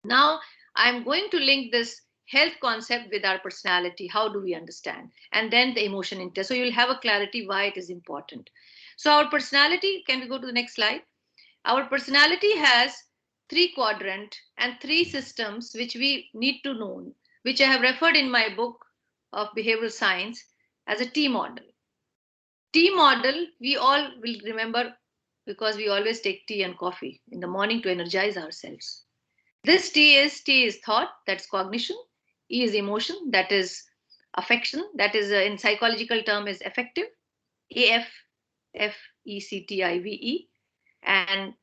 now I'm going to link this health concept with our personality. How do we understand? And then the emotion intel. So you'll have a clarity why it is important. So our personality, can we go to the next slide? Our personality has 3 quadrant and 3 systems which we need to know, which I have referred in my book of behavioral science as a T model. T model, we all will remember because we always take tea and coffee in the morning to energize ourselves. This T is thought, that's cognition. E is emotion, that is affection, that is in psychological term is affective, AFFECTIVE, and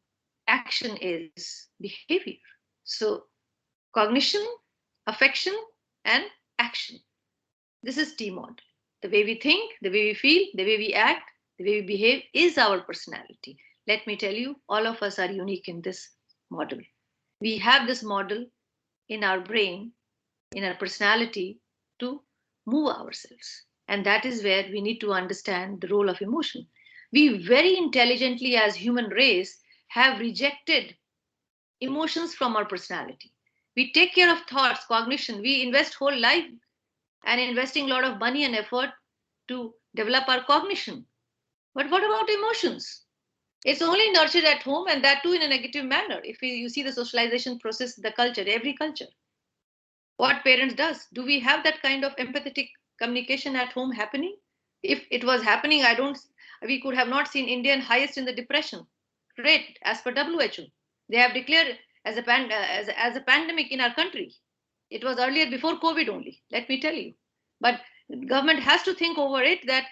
action is behavior. So cognition, affection, and action. This is T model. The way we think, the way we feel, the way we act, the way we behave is our personality. Let me tell you, all of us are unique in this model. We have this model in our brain, in our personality to move ourselves. And that is where we need to understand the role of emotion. We very intelligently, as human race, have rejected emotions from our personality. We take care of thoughts, cognition. We invest whole life and investing a lot of money and effort to develop our cognition. But what about emotions? It's only nurtured at home, and that too in a negative manner. If you see the socialization process, the culture, every culture, what parents does, do we have that kind of empathetic communication at home happening? If it was happening, we could have not seen Indian highest in the depression rate as per WHO. They have declared as a pandemic in our country. It was earlier before COVID only, let me tell you. But government has to think over it, that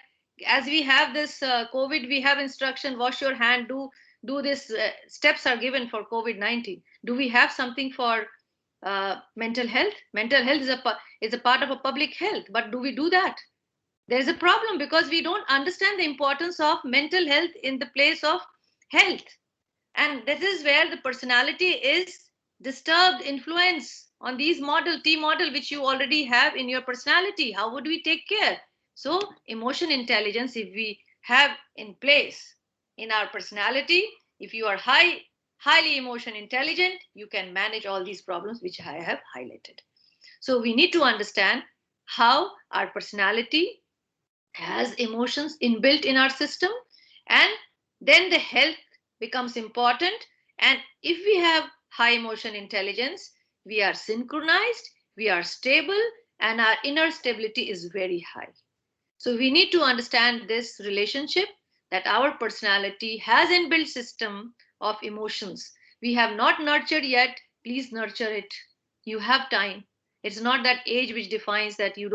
as we have this COVID, we have instruction, wash your hand, do this, steps are given for COVID-19. Do we have something for mental health? Mental health is a part of a public health, but do we do that? There is a problem because we don't understand the importance of mental health in the place of health. And this is where the personality is disturbed, influence on these model, T model, which you already have in your personality. How would we take care? So emotion intelligence, if we have in place in our personality, if you are highly emotion intelligent, you can manage all these problems which I have highlighted. So we need to understand how our personality has emotions inbuilt in our system, and then the health becomes important. And if we have high emotion intelligence, we are synchronized, we are stable, and our inner stability is very high. So we need to understand this relationship, that our personality has inbuilt system of emotions. We have not nurtured yet. Please nurture it. You have time. It's not that age which defines that you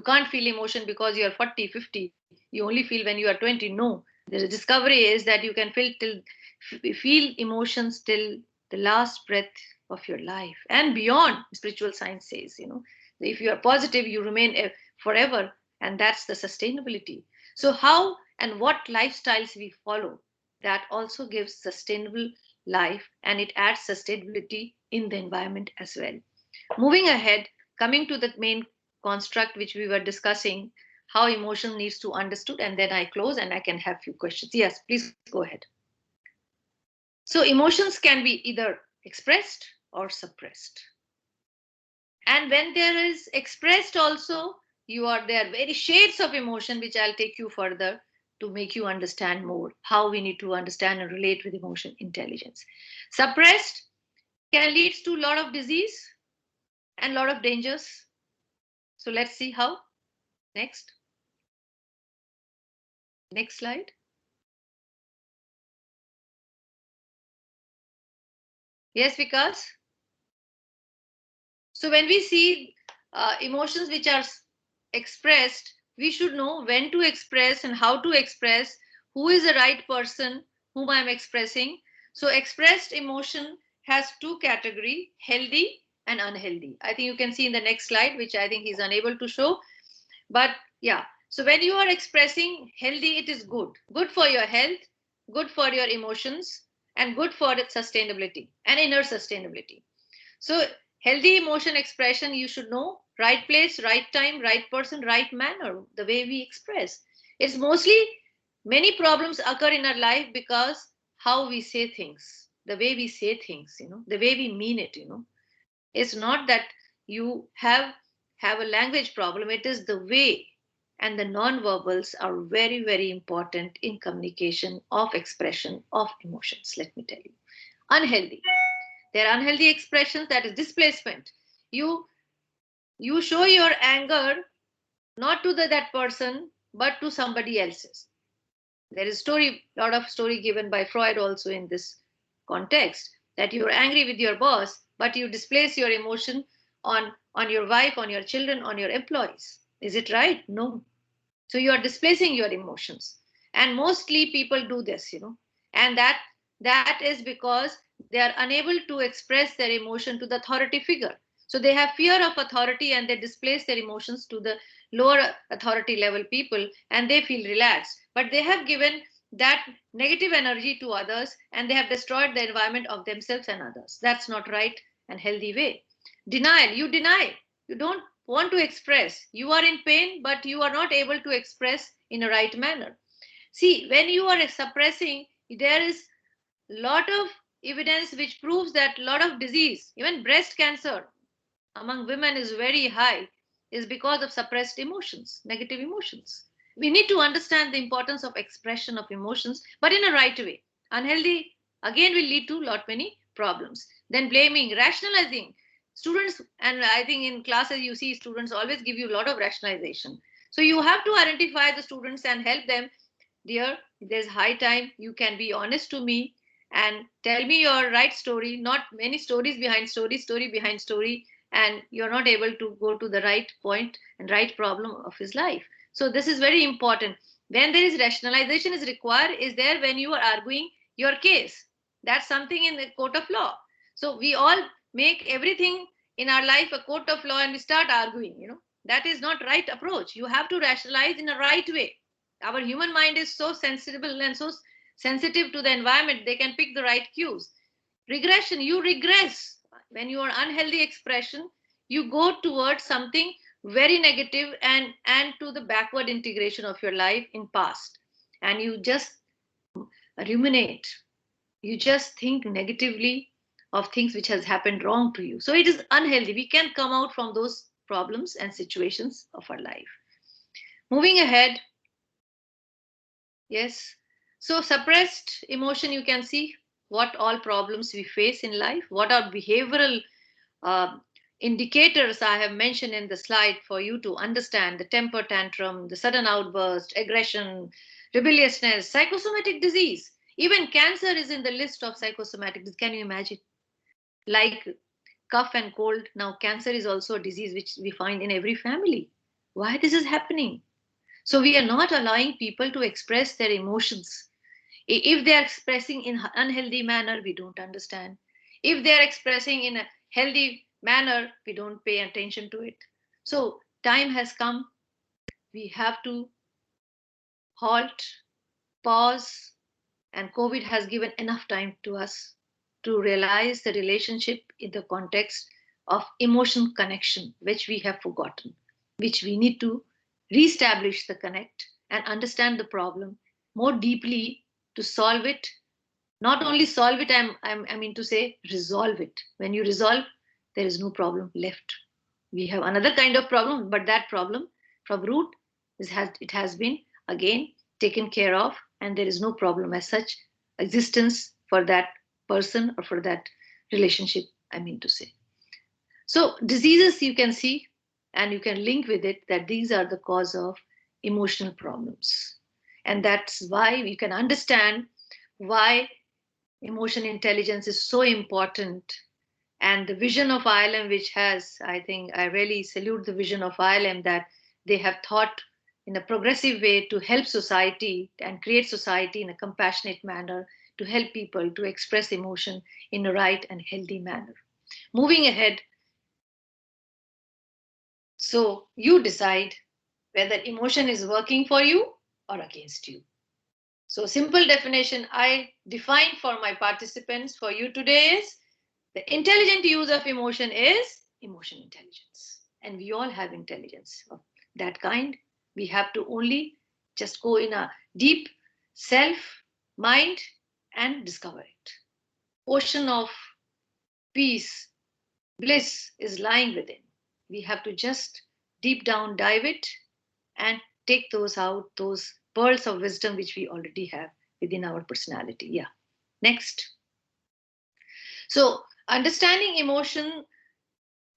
can't feel emotion because you are 40, 50. You only feel when you are 20. No. The discovery is that you can feel emotions till the last breath of your life and beyond. Spiritual science says, if you are positive, you remain forever, and that's the sustainability. So how and what lifestyles we follow, that also gives sustainable life, and it adds sustainability in the environment as well. Moving ahead, coming to the main construct which we were discussing, how emotion needs to understood, and then I close and I can have few questions. Yes, please go ahead. So emotions can be either expressed or suppressed. And when there is expressed also, there are very shades of emotion, which I'll take you further to make you understand more how we need to understand and relate with emotion intelligence. Suppressed can lead to a lot of disease and a lot of dangers. So let's see how. Next slide. Yes, Vikas. So when we see emotions which are expressed, we should know when to express and how to express, who is the right person whom I'm expressing. So expressed emotion has two categories, healthy and unhealthy. I think you can see in the next slide, which I think he's unable to show. But yeah, so when you are expressing healthy, it is good for your health, good for your emotions, and good for its sustainability and inner sustainability. So healthy emotion expression, you should know right place, right time, right person, right manner, the way we express. It's mostly many problems occur in our life because how we say things, the way we say things, the way we mean it, It's not that you have a language problem, it is the way. And the non-verbals are very, very important in communication of expression of emotions, let me tell you. Unhealthy. There are unhealthy expressions, that is displacement. You show your anger not to that person, but to somebody else's. There is lot of story given by Freud also in this context, that you're angry with your boss, but you displace your emotion on on your wife, on your children, on your employees. Is it right? No. So you are displacing your emotions. And mostly people do this, and that is because they are unable to express their emotion to the authority figure. So they have fear of authority and they displace their emotions to the lower authority level people and they feel relaxed. But they have given that negative energy to others and they have destroyed the environment of themselves and others. That's not right and healthy way. Denial, you deny. You don't want to express. You are in pain, but you are not able to express in a right manner. See, when you are suppressing, there is a lot of evidence which proves that a lot of disease, even breast cancer among women is very high, is because of suppressed emotions, negative emotions. We need to understand the importance of expression of emotions, but in a right way. Unhealthy, again, will lead to lot many problems. Then blaming, rationalizing. Students, and I think in classes you see students always give you a lot of rationalization. So you have to identify the students and help them. Dear, there's high time you can be honest to me and tell me your right story, not many stories behind story, story behind story, and you're not able to go to the right point and right problem of his life. So this is very important. When there is rationalization is required is there when you are arguing your case. That's something in the court of law. So we all make everything in our life a court of law and we start arguing. That is not right approach. You have to rationalize in a right way. Our human mind is so sensible and so sensitive to the environment, they can pick the right cues. Regression, you regress. When you are unhealthy expression, you go towards something very negative and to the backward integration of your life in past. And you just ruminate. You just think negatively of things which has happened wrong to you. So it is unhealthy. We can come out from those problems and situations of our life. Moving ahead. Yes. So suppressed emotion, you can see what all problems we face in life, what are behavioral indicators I have mentioned in the slide for you to understand: the temper tantrum, the sudden outburst, aggression, rebelliousness, psychosomatic disease. Even cancer is in the list of psychosomatic disease. Can you imagine? Like cough and cold, now cancer is also a disease which we find in every family. Why this is happening? So we are not allowing people to express their emotions. If they are expressing in unhealthy manner, we don't understand. If they are expressing in a healthy manner, we don't pay attention to it. So time has come. We have to halt, pause, and COVID has given enough time to us to realize the relationship in the context of emotion connection, which we have forgotten, which we need to reestablish the connect and understand the problem more deeply to solve it. Not only solve it, I mean to say resolve it. When you resolve, there is no problem left. We have another kind of problem, but that problem from root it has been again taken care of, and there is no problem as such existence for that person or for that relationship, I mean to say. So diseases you can see and you can link with it that these are the cause of emotional problems. And that's why we can understand why emotion intelligence is so important. And the vision of ILM, which has, I think, I really salute the vision of ILM that they have thought in a progressive way to help society and create society in a compassionate manner to help people to express emotion in a right and healthy manner. Moving ahead. So you decide whether emotion is working for you or against you. So simple definition I define for my participants for you today is the intelligent use of emotion is emotion intelligence. And we all have intelligence of that kind. We have to only just go in a deep self mind and discover it. Ocean of peace, bliss is lying within. We have to just deep down dive it and take those out, those pearls of wisdom which we already have within our personality. Yeah. Next. So understanding emotion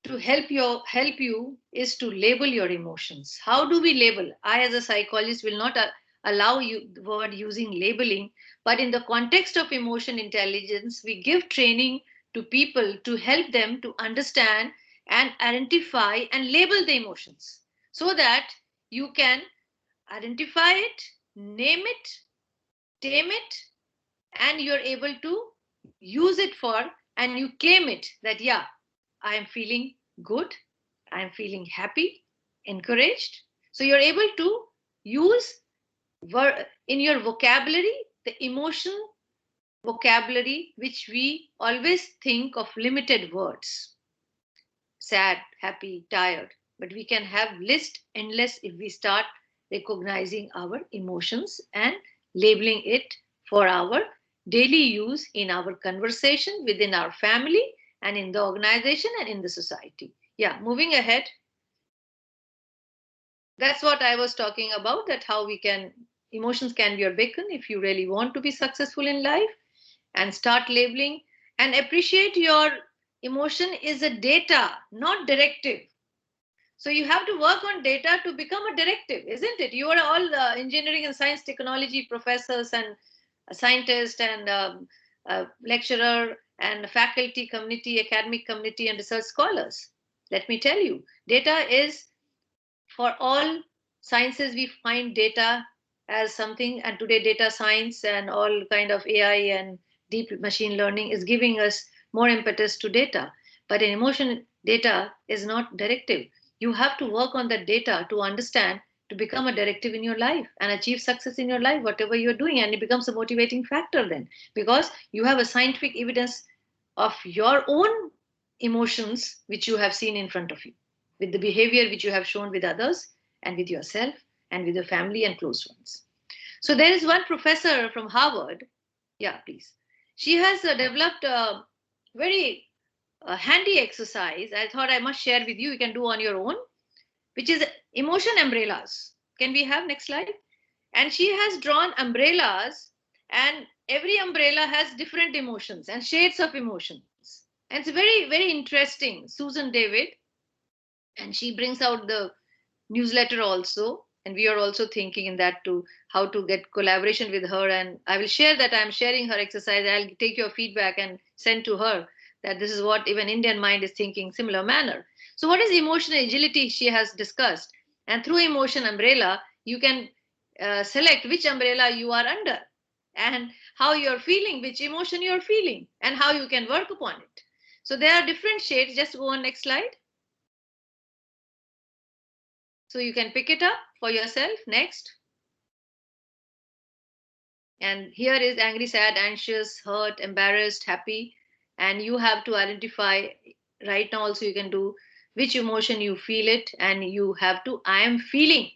to help you is to label your emotions. How do we label? I as a psychologist will not allow you the word using labeling, but in the context of emotion intelligence, we give training to people to help them to understand and identify and label the emotions so that you can identify it, name it, tame it, and you're able to use it for, and you claim it that, yeah, I am feeling good, I am feeling happy, encouraged. So you're able to use in your vocabulary the emotion vocabulary which we always think of limited words: sad, happy, tired. But we can have list endless if we start recognizing our emotions and labeling it for our daily use in our conversation within our family and in the organization and in the society. Yeah, moving ahead. That's what I was talking about, that how we can, emotions can be your beacon if you really want to be successful in life, and start labeling and appreciate your emotion is a data, not directive. So you have to work on data to become a directive, isn't it? You are all engineering and science technology professors and scientists and lecturer and faculty community, academic community and research scholars. Let me tell you, data is, for all sciences we find data as something, and today data science and all kind of AI and deep machine learning is giving us more impetus to data. But in emotion, data is not directive. You have to work on that data to understand, to become a directive in your life and achieve success in your life, whatever you're doing, and it becomes a motivating factor then, because you have a scientific evidence of your own emotions which you have seen in front of you, with the behavior which you have shown with others and with yourself and with your family and close ones. So there is one professor from Harvard. Yeah, please. She has developed a very handy exercise. I thought I must share with you. You can do on your own, which is emotion umbrellas. Can we have next slide? And she has drawn umbrellas, and every umbrella has different emotions and shades of emotions. And it's very, very interesting. Susan David, and she brings out the newsletter also, and we are also thinking in that to how to get collaboration with her, and I will share that I'm sharing her exercise. I'll take your feedback and send to her that this is what even Indian mind is thinking similar manner. So what is emotional agility she has discussed, and through emotion umbrella you can select which umbrella you are under and how you're feeling, which emotion you're feeling, and how you can work upon it. So there are different shades. Just go on next slide. So you can pick it up for yourself. Next. And here is angry, sad, anxious, hurt, embarrassed, happy. And you have to identify right now also, you can do which emotion you feel it, and you have to, I am feeling.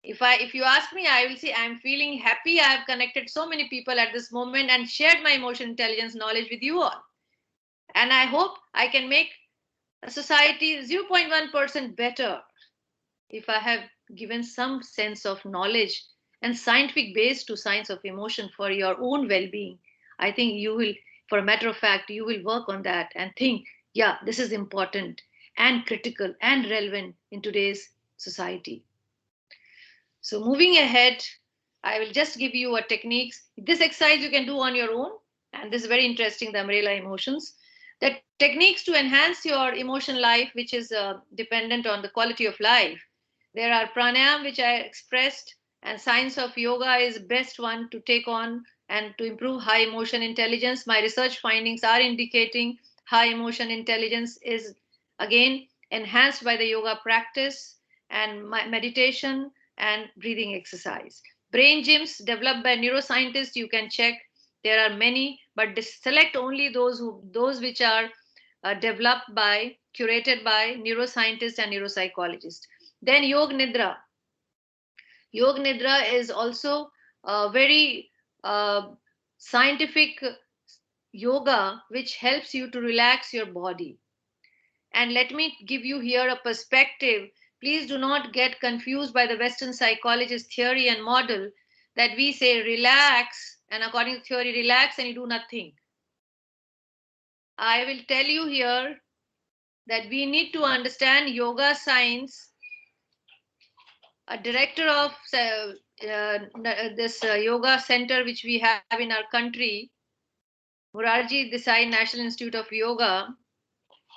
If you ask me, I will say I am feeling happy. I have connected so many people at this moment and shared my emotion intelligence knowledge with you all. And I hope I can make a society 0.1% better if I have given some sense of knowledge and scientific base to science of emotion for your own well-being. I think you will, for a matter of fact, you will work on that and think, yeah, this is important and critical and relevant in today's society. So moving ahead, I will just give you a techniques. This exercise you can do on your own, and this is very interesting, the umbrella emotions. The techniques to enhance your emotion life, which is dependent on the quality of life. There are pranayam, which I expressed, and science of yoga is best one to take on and to improve high emotion intelligence. My research findings are indicating high emotion intelligence is again enhanced by the yoga practice and meditation and breathing exercise. Brain gyms developed by neuroscientists, you can check. There are many, but select only those which are developed by, curated by neuroscientists and neuropsychologists. Then Yog Nidra. Yog Nidra is also a very scientific yoga which helps you to relax your body. And let me give you here a perspective. Please do not get confused by the Western psychologist theory and model that we say relax, and according to theory, relax and you do nothing. I will tell you here that we need to understand yoga science. A director of this yoga center which we have in our country, Morarji Desai National Institute of Yoga,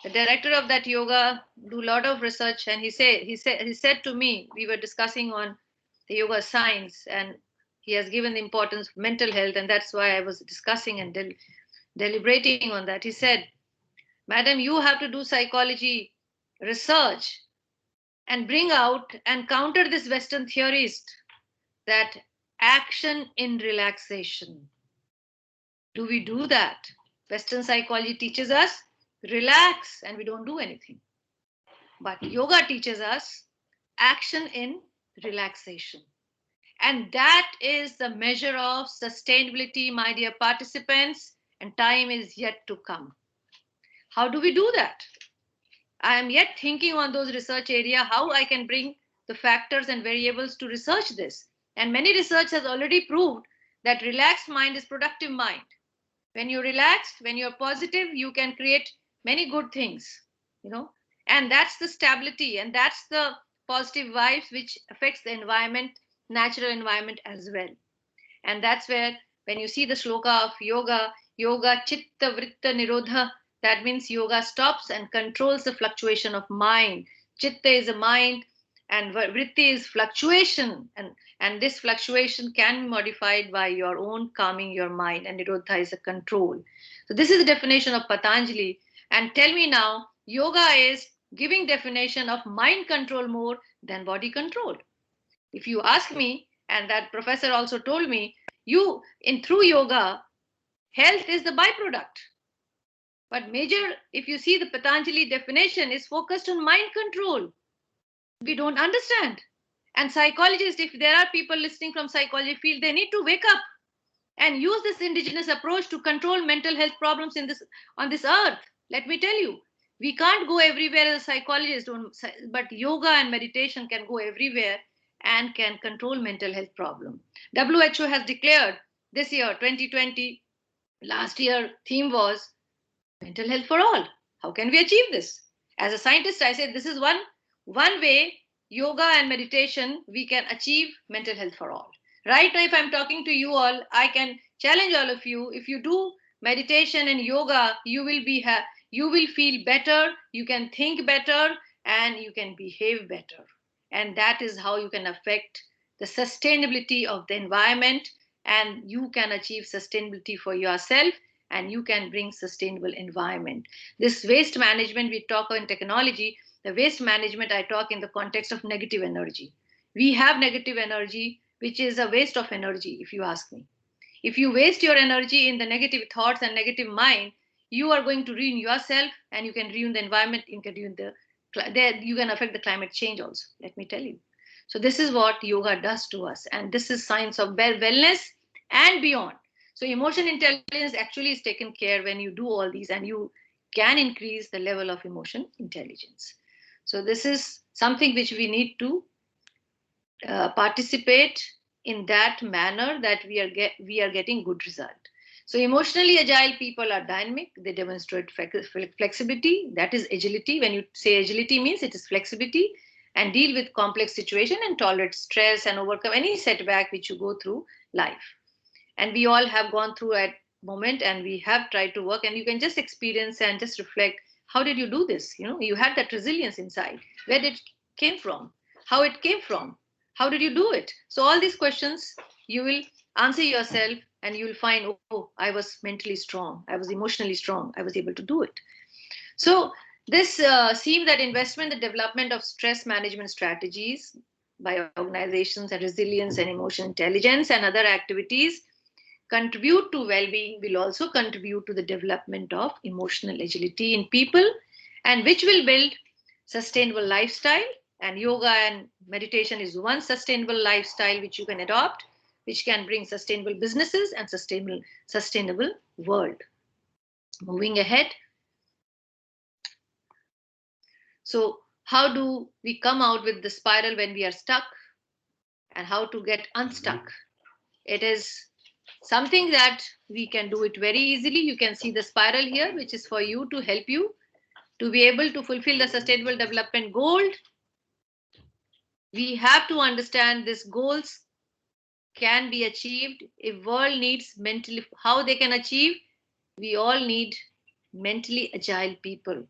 the director of that yoga do a lot of research, and he said to me, we were discussing on the yoga science, and he has given the importance of mental health, and that's why I was discussing and deliberating on that. He said, madam, you have to do psychology research and bring out and counter this Western theorist that action in relaxation. Do we do that? Western psychology teaches us relax and we don't do anything. But yoga teaches us action in relaxation. And that is the measure of sustainability, my dear participants, and time is yet to come. How do we do that? I am yet thinking on those research area, how I can bring the factors and variables to research this. And many research has already proved that relaxed mind is productive mind. When you're relaxed, when you're positive, you can create many good things, and that's the stability and that's the positive vibes which affects the environment, natural environment as well. And that's where, when you see the shloka of yoga chitta vritta nirodha, that means yoga stops and controls the fluctuation of mind. Chitta is a mind, and vritti is fluctuation, and this fluctuation can be modified by your own calming your mind, and nirodha is a control. So this is the definition of Patanjali. And tell me now, yoga is giving definition of mind control more than body control. If you ask me, and that professor also told me, through yoga, health is the byproduct. But major, if you see the Patanjali definition, is focused on mind control. We don't understand. And psychologists, if there are people listening from psychology field, they need to wake up and use this indigenous approach to control mental health problems on this earth. Let me tell you, we can't go everywhere as a psychologist, but yoga and meditation can go everywhere and can control mental health problem. WHO has declared this year, 2020, last year theme was mental health for all. How can we achieve this? As a scientist, I said this is one way, yoga and meditation, we can achieve mental health for all. Right now, if I'm talking to you all, I can challenge all of you. If you do meditation and yoga, you will feel better, you can think better, and you can behave better. And that is how you can affect the sustainability of the environment, and you can achieve sustainability for yourself, and you can bring sustainable environment. This waste management we talk in technology, the waste management I talk in the context of negative energy. We have negative energy, which is a waste of energy, if you ask me. If you waste your energy in the negative thoughts and negative mind, you are going to ruin yourself, and you can ruin the environment, you can affect the climate change also, let me tell you. So this is what yoga does to us, and this is science of wellness and beyond. So emotion intelligence actually is taken care when you do all these, and you can increase the level of emotion intelligence. So this is something which we need to participate in that manner, that we are getting good result. So emotionally agile people are dynamic. They demonstrate flexibility. That is agility. When you say agility, means it is flexibility, and deal with complex situation and tolerate stress and overcome any setback which you go through life. And we all have gone through a moment, and we have tried to work, and you can just experience and just reflect, how did you do this? You had that resilience inside. Where did it came from? How it came from? How did you do it? So all these questions you will answer yourself, and you will find, oh, I was mentally strong, I was emotionally strong, I was able to do it. So this seems that investment in the development of stress management strategies by organizations, and resilience and emotional intelligence and other activities contribute to well-being, will also contribute to the development of emotional agility in people, and which will build sustainable lifestyle. And yoga and meditation is one sustainable lifestyle which you can adopt, which can bring sustainable businesses and sustainable world. Moving ahead. So how do we come out with the spiral when we are stuck, and how to get unstuck? It is something that we can do it very easily. You can see the spiral here, which is for you to help you to be able to fulfill the sustainable development goal. We have to understand these goals can be achieved if world needs mentally. How they can achieve? We all need mentally agile people.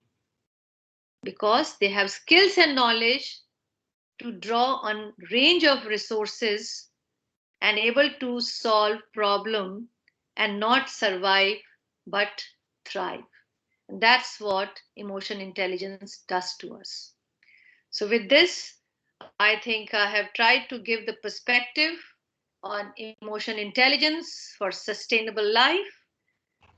because they have skills and knowledge to draw on range of resources and able to solve problem and not survive but thrive. And that's what emotion intelligence does to us. So with this, I think I have tried to give the perspective on emotion intelligence for sustainable life.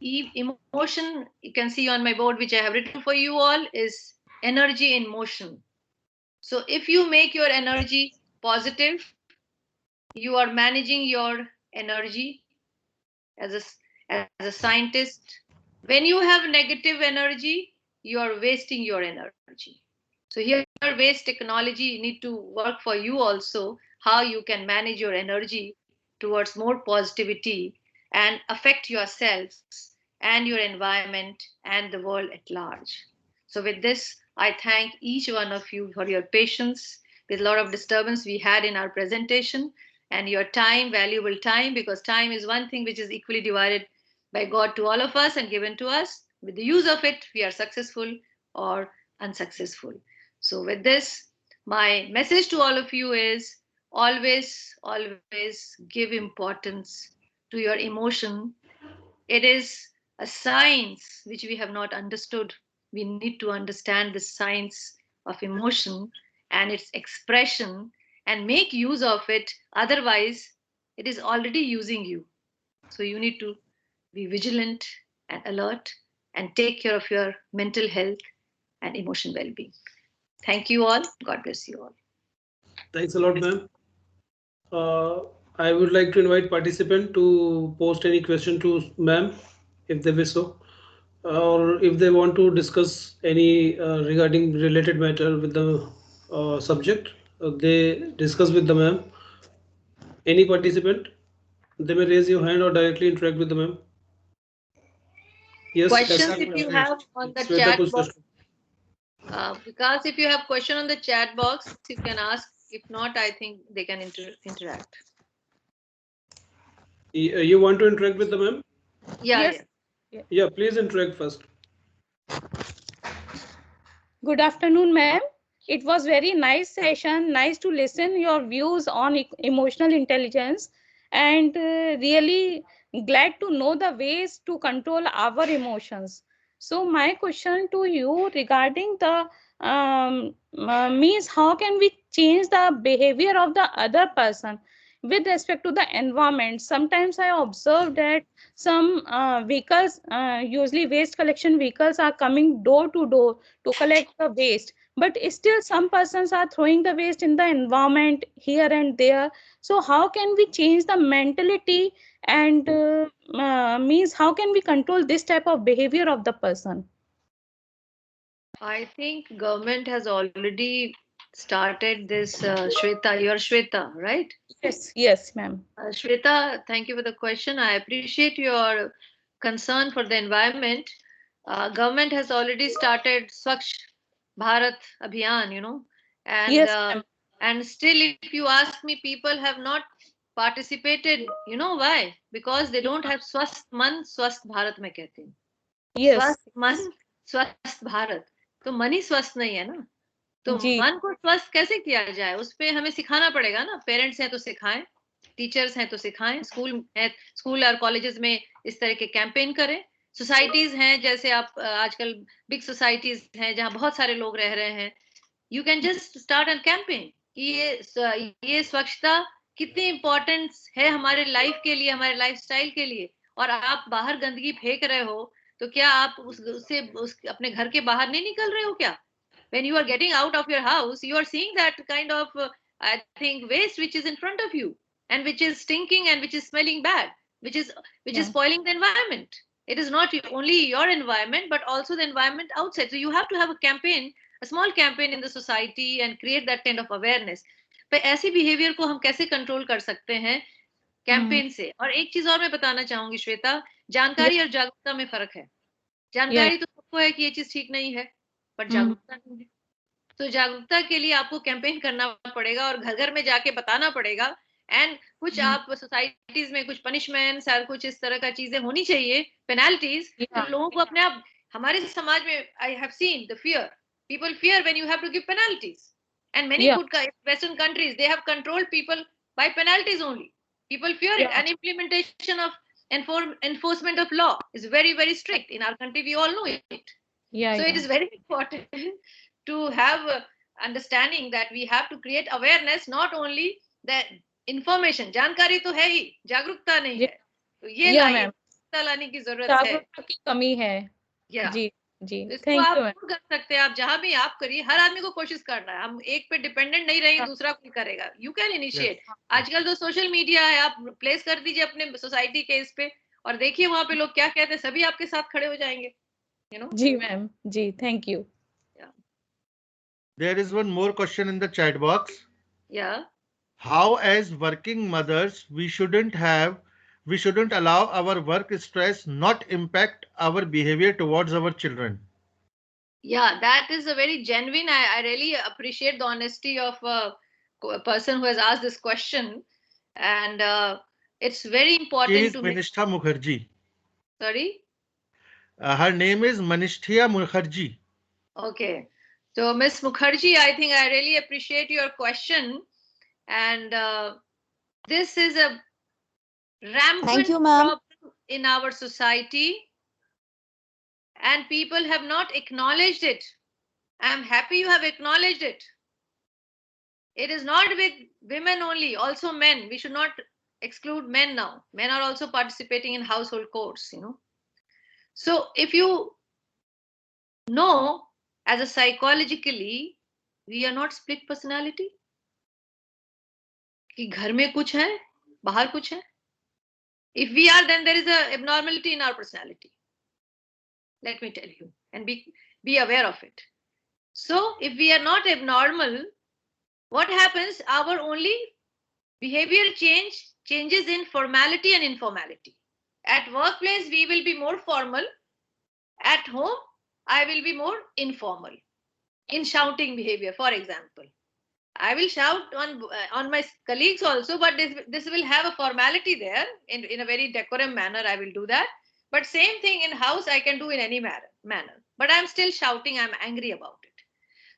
Emotion, you can see on my board, which I have written for you all, is energy in motion. So if you make your energy positive, you are managing your energy as a scientist. When you have negative energy, you are wasting your energy. So here waste technology need to work for you also, how you can manage your energy towards more positivity and affect yourselves and your environment and the world at large. So with this, I thank each one of you for your patience with a lot of disturbance we had in our presentation and your time, valuable time, because time is one thing which is equally divided by God to all of us and given to us. With the use of it, we are successful or unsuccessful. So with this, my message to all of you is always, always give importance to your emotion. It is a science which we have not understood. We need to understand the science of emotion and its expression and make use of it. Otherwise, it is already using you. So you need to be vigilant and alert and take care of your mental health and emotion well-being. Thank you all. God bless you all.
Thanks a lot, ma'am. I would like to invite participant to post any question to ma'am, if they wish so, or if they want to discuss any regarding related matter with the subject, they discuss with the ma'am. Any participant, they may raise your hand or directly interact with the ma'am. Yes,
Questions if you have on the
Sweta
chat
Kustas.
box. Because if you have question on the chat box, you can ask. If not, I think they can interact.
You want to interact with the ma'am?
Yeah,
Yes.
yeah.
Yeah, please interact first.
Good afternoon, ma'am. It was very nice session. Nice to listen your views on emotional intelligence, and really glad to know the ways to control our emotions. So my question to you regarding the means how can we change the behavior of the other person with respect to the environment? Sometimes I observe that some vehicles, usually waste collection vehicles, are coming door to door to collect the waste, but still some persons are throwing the waste in the environment here and there. So how can we change the mentality and means how can we control this type of behavior of the person?
I think government has already started this. Shweta, you're Shweta, right?
Yes, ma'am.
Shweta, thank you for the question. I appreciate your concern for the environment. Government has already started Swachh Bharat Abhiyan, and
Yes, ma'am.
and still, if you ask me, people have not participated. You know why? Because they don't have Swasth Man, Swasth Bharat में कहते हैं.
Yes.
स्वस्थ मन स्वस्थ भारत. तो मन ही स्वस्थ नहीं है ना. तो
जी.
मन को स्वस्थ कैसे किया जाए, उस पे हमें सिखाना पड़ेगा ना. पेरेंट्स हैं तो सिखाएं, टीचर्स हैं तो सिखाएं, स्कूल और कॉलेजेस में इस तरह के कैंपेन करें. सोसाइटीज हैं, जैसे आप आजकल बिग सोसाइटीज हैं जहां बहुत सारे लोग रह रहे हैं. You can just start an campaign कि ये स्वच्छता कितनी इंपॉर्टेंट है हमारे लाइफ के लिए, हमारे लाइफस्टाइल के लिए. और आप बाहर गंदगी फेंक रहे हो तो क्या आप उससे अपने घर के बाहर नहीं निकल रहे हो क्या? When you are getting out of your house, you are seeing that kind of I think waste which is in front of you and which is stinking and which is smelling bad, which is spoiling the environment. It is not only your environment but also the environment outside. So you have to have a campaign, a small campaign in the society and create that kind of awareness. पर ऐसी behavior को हम कैसे control कर सकते हैं campaign से? और एक चीज और मैं बताना चाहूंगी श्वेता, जानकारी और जागरूकता में फर्क है. जानकारी तो सबको है कि ये चीज ठीक नहीं है, पर जागरूकता नहीं है. तो जागरूकता के लिए आपको कैंपेन करना पड़ेगा और घर घर में जाके बताना पड़ेगा. एंड कुछ आप सोसाइटीज में कुछ पनिशमेंट्स और कुछ इस तरह का चीजें होनी चाहिए, पेनाल्टीज, तो लोगों को अपने आप. हमारे समाज में I have seen the fear, People fear when you have to give penalties. And many
Yeah.
Western countries, they have controlled people by penalties only. People fear it.
Yeah.
And implementation of enforcement of law is very, very strict. In our country, we all know it.
Yeah.
So it is very important to have understanding that we have to create awareness, not only that information. जानकारी तो है ही, जागरूकता नहीं है. तो ये
Yeah,
लाइए,
ma'am.
जागरूकता लाने की जरूरत है.
जागरूकता की कमी है.
Yeah.
जी जी.
तो इसको
Thank
आप
you, ma'am.
दूर कर सकते हैं. आप जहां भी आप करिए, हर आदमी को कोशिश करना है. हम एक पे डिपेंडेंट नहीं रहेंगे, दूसरा कोई करेगा. You can initiate. आजकल तो सोशल मीडिया है, आप प्लेस कर दीजिए अपने सोसाइटी के इस पे और देखिए वहां पे लोग क्या कहते हैं. सभी आपके साथ खड़े हो जाएंगे.
जी मैम. जी, thank you.
There is one more question in the chat box.
Yeah.
How, as working mothers, we shouldn't allow our work stress not impact our behavior towards our children.
Yeah, that is a very genuine. I really appreciate the honesty of a person who has asked this question, and it's very important
She is
to
Manishtha Mukherjee.
Sorry.
Her name is Manishtha Mukherjee.
Okay. So, Ms. Mukherjee, I think I really appreciate your question. And this is a rampant problem in our society. And people have not acknowledged it. I'm happy you have acknowledged it. It is not with women only, also men. We should not exclude men now. Men are also participating in household chores, So if you know, as a psychologically, we are not split personality. कि घर में कुछ है, बाहर कुछ है. If we are, then there is a abnormality in our personality. Let me tell you, and be aware of it. So if we are not abnormal, what happens? Our only behavioral changes in formality and informality. At workplace, we will be more formal. At home, I will be more informal in shouting behavior, for example. I will shout on my colleagues also, but this will have a formality there in a very decorum manner. I will do that. But same thing in house, I can do in any manner. But I'm still shouting. I'm angry about it.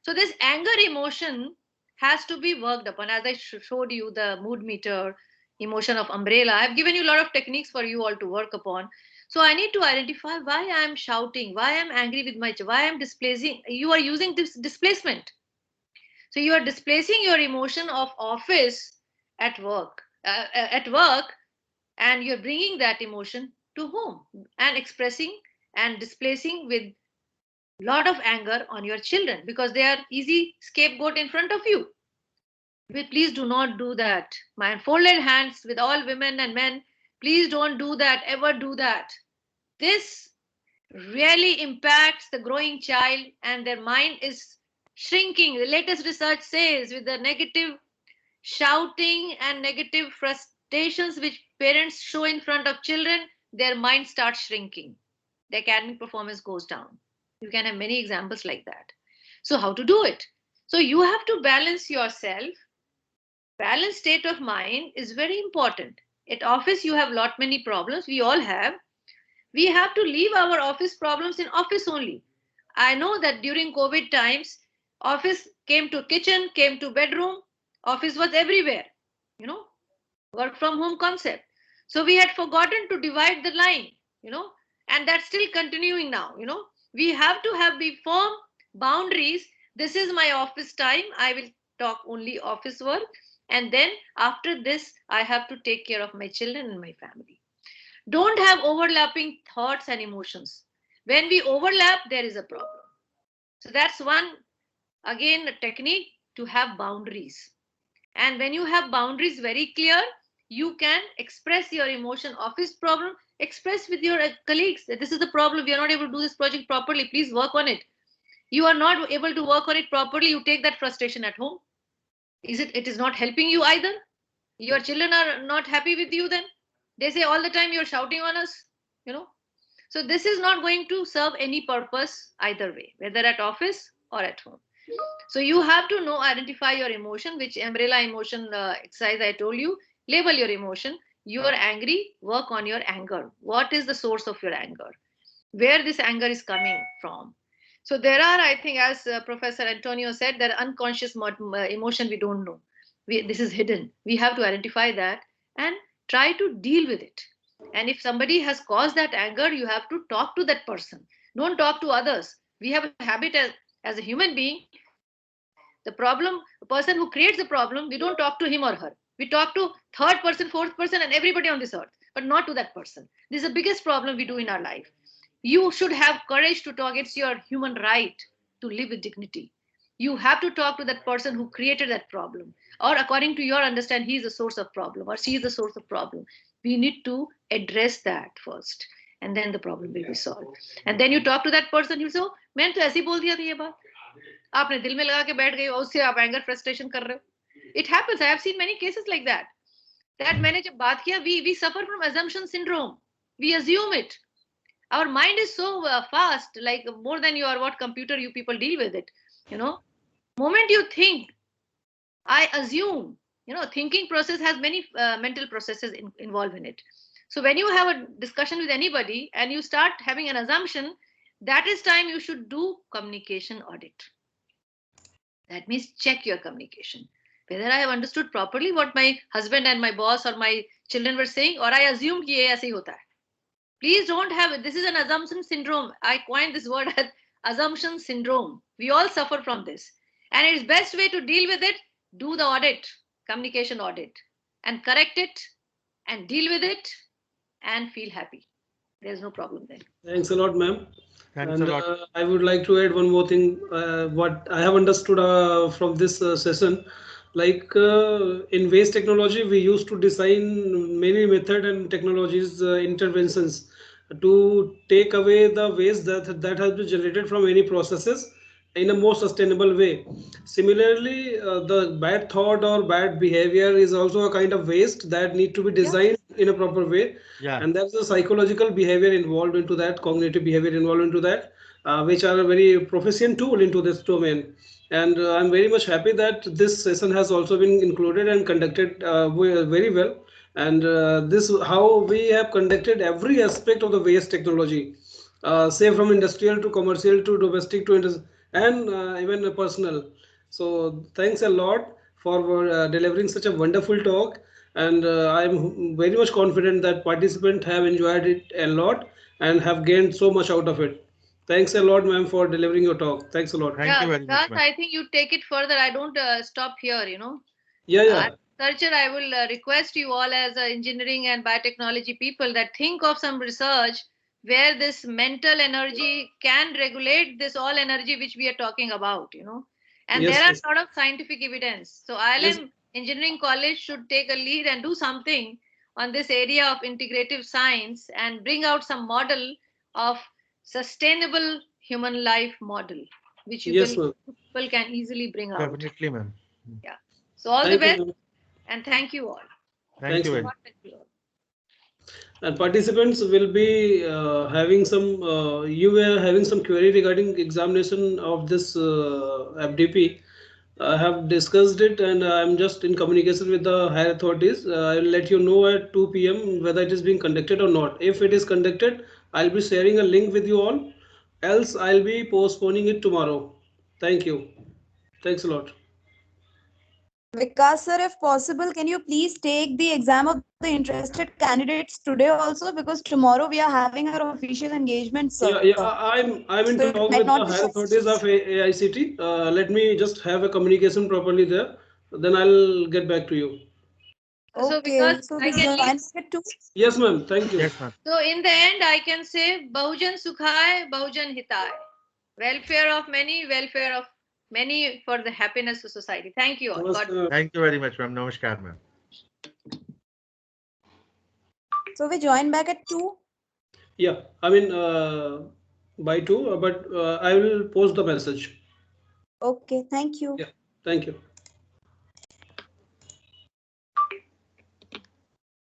So this anger emotion has to be worked upon. As I showed you the mood meter, emotion of umbrella, I've given you a lot of techniques for you all to work upon. So I need to identify why I'm shouting, why I'm angry with my child, why I'm displacing. You are using this displacement. So you are displacing your emotion of office at work, and you're bringing that emotion to home and expressing and displacing with lot of anger on your children because they are easy scapegoat in front of you. But please do not do that. My folded hands with all women and men, please don't do that, ever do that. This really impacts the growing child and their mind is shrinking. The latest research says with the negative shouting and negative frustrations which parents show in front of children, their mind starts shrinking. The academic performance goes down. You can have many examples like that. So how to do it? So you have to balance yourself. Balanced state of mind is very important. At office, you have many problems. We all have. We have to leave our office problems in office only. I know that during COVID times, office came to kitchen, came to bedroom, office was everywhere, work from home concept. So we had forgotten to divide the line, and that's still continuing now, We have to be firm boundaries. This is my office time. I will talk only office work. And then after this, I have to take care of my children and my family. Don't have overlapping thoughts and emotions. When we overlap, there is a problem. So that's one, again, a technique to have boundaries. And when you have boundaries very clear, you can express your emotion, office problem, express with your colleagues that this is the problem. We are not able to do this project properly. Please work on it. You are not able to work on it properly. You take that frustration at home. It is not helping you either. Your children are not happy with you then. They say all the time you're shouting on us, So this is not going to serve any purpose either way, whether at office or at home. So you have to identify your emotion, which umbrella emotion exercise I told you. Label your emotion. You are angry, work on your anger. What is the source of your anger? Where this anger is coming from? So there are, I think, as Professor Antonio said, there are unconscious emotion we don't know. This is hidden. We have to identify that and try to deal with it. And if somebody has caused that anger, you have to talk to that person. Don't talk to others. We have a habit as a human being. The problem, the person who creates the problem, we don't talk to him or her. We talk to third person, fourth person, and everybody on this earth, but not to that person. This is the biggest problem we do in our life. You should have courage to talk. It's your human right to live with dignity. You have to talk to that person who created that problem, or according to your understand, he is the source of problem or she is the source of problem. We need to address that first, and then the problem will be solved. And then you talk to that person. You say, "Oh, मैंने तो ऐसे ही बोल दिया था ये बात, आपने दिल में लगा के बैठ गए, उससे आप एंगर फ्रस्ट्रेशन कर रहे हो." It happens. I have seen many cases like that. That मैंने जब बात किया, we suffer from assumption syndrome. We assume it. Our mind is so fast, like more than your what computer you people deal with it. You know, moment you think, I assume. You know, thinking process has many mental processes involved in it. So when you have a discussion with anybody and you start having an assumption, that is time you should do communication audit. That means check your communication, whether I have understood properly what my husband and my boss or my children were saying, or I assumed कि ये ऐसे ही होता है. Please don't have it. This is an assumption syndrome. I coined this word as assumption syndrome. We all suffer from this. And its best way to deal with it, do the audit, communication audit, and correct it and deal with it and feel happy. There's no problem there.
Thanks a lot, ma'am.
Thanks
And
a lot.
I would like to add one more thing. What I have understood from this session, like in waste technology, we used to design many method and technologies interventions to take away the waste that has been generated from any processes in a more sustainable way. Similarly, the bad thought or bad behavior is also a kind of waste that need to be designed in a proper way.
Yeah.
And there's a psychological behavior involved into that, cognitive behavior involved into that, which are a very proficient tool into this domain. And I'm very much happy that this session has also been included and conducted very well. And this how we have conducted every aspect of the waste technology, say from industrial to commercial to domestic to and even personal. So thanks a lot for delivering such a wonderful talk. And I'm very much confident that participants have enjoyed it a lot and have gained so much out of it. Thanks a lot, ma'am, for delivering your talk. Thanks a lot.
Thank you very much,
Siddharth,
ma'am.
I think you take it further. I don't stop here, you know.
Yeah.
Researcher, I will request you all as engineering and biotechnology people that think of some research where this mental energy can regulate this all energy which we are talking about, you know. And
Yes,
there are
yes.
a lot of scientific evidence. So ILM
Yes.
Engineering College should take a lead and do something on this area of integrative science and bring out some model of sustainable human life model, which
Yes, ma'am.
people can easily bring out.
Definitely, ma'am.
Yeah. So all the
Thank
best
you, ma'am.
and thank you all.
Thank
Thanks,
you very
ma'am.
much.
God bless you all.
And participants will be having some, you were having some query regarding examination of this FDP. I have discussed it and I'm just in communication with the higher authorities. I'll let you know at 2 p.m. whether it is being conducted or not. If it is conducted, I'll be sharing a link with you all. Else, I'll be postponing it tomorrow. Thank you. Thanks a lot.
Vikas sir, if possible, can you please take the exam of the interested candidates today also, because tomorrow we are having our official engagement, sir.
Yeah, I'm in
So it
talk
might
with
not
the
be
higher authorities
possible.
of AICT. Let me just have a communication properly there. Then I'll get back to you.
So
Okay,
because
so
I
we
can
join
leave.
it too.
Yes, ma'am. Thank you.
Yes, ma'am.
So in the end, I can say Bahujan Sukhai, Bahujan Hitai. Welfare of many, welfare of many for the happiness of society. Thank you all. God
Namaste.
Thank you very much, ma'am. Namaskar, ma'am.
So we join back at 2.
Yeah, I mean, by 2, but I will post the message.
Okay, thank you.
Yeah, thank you.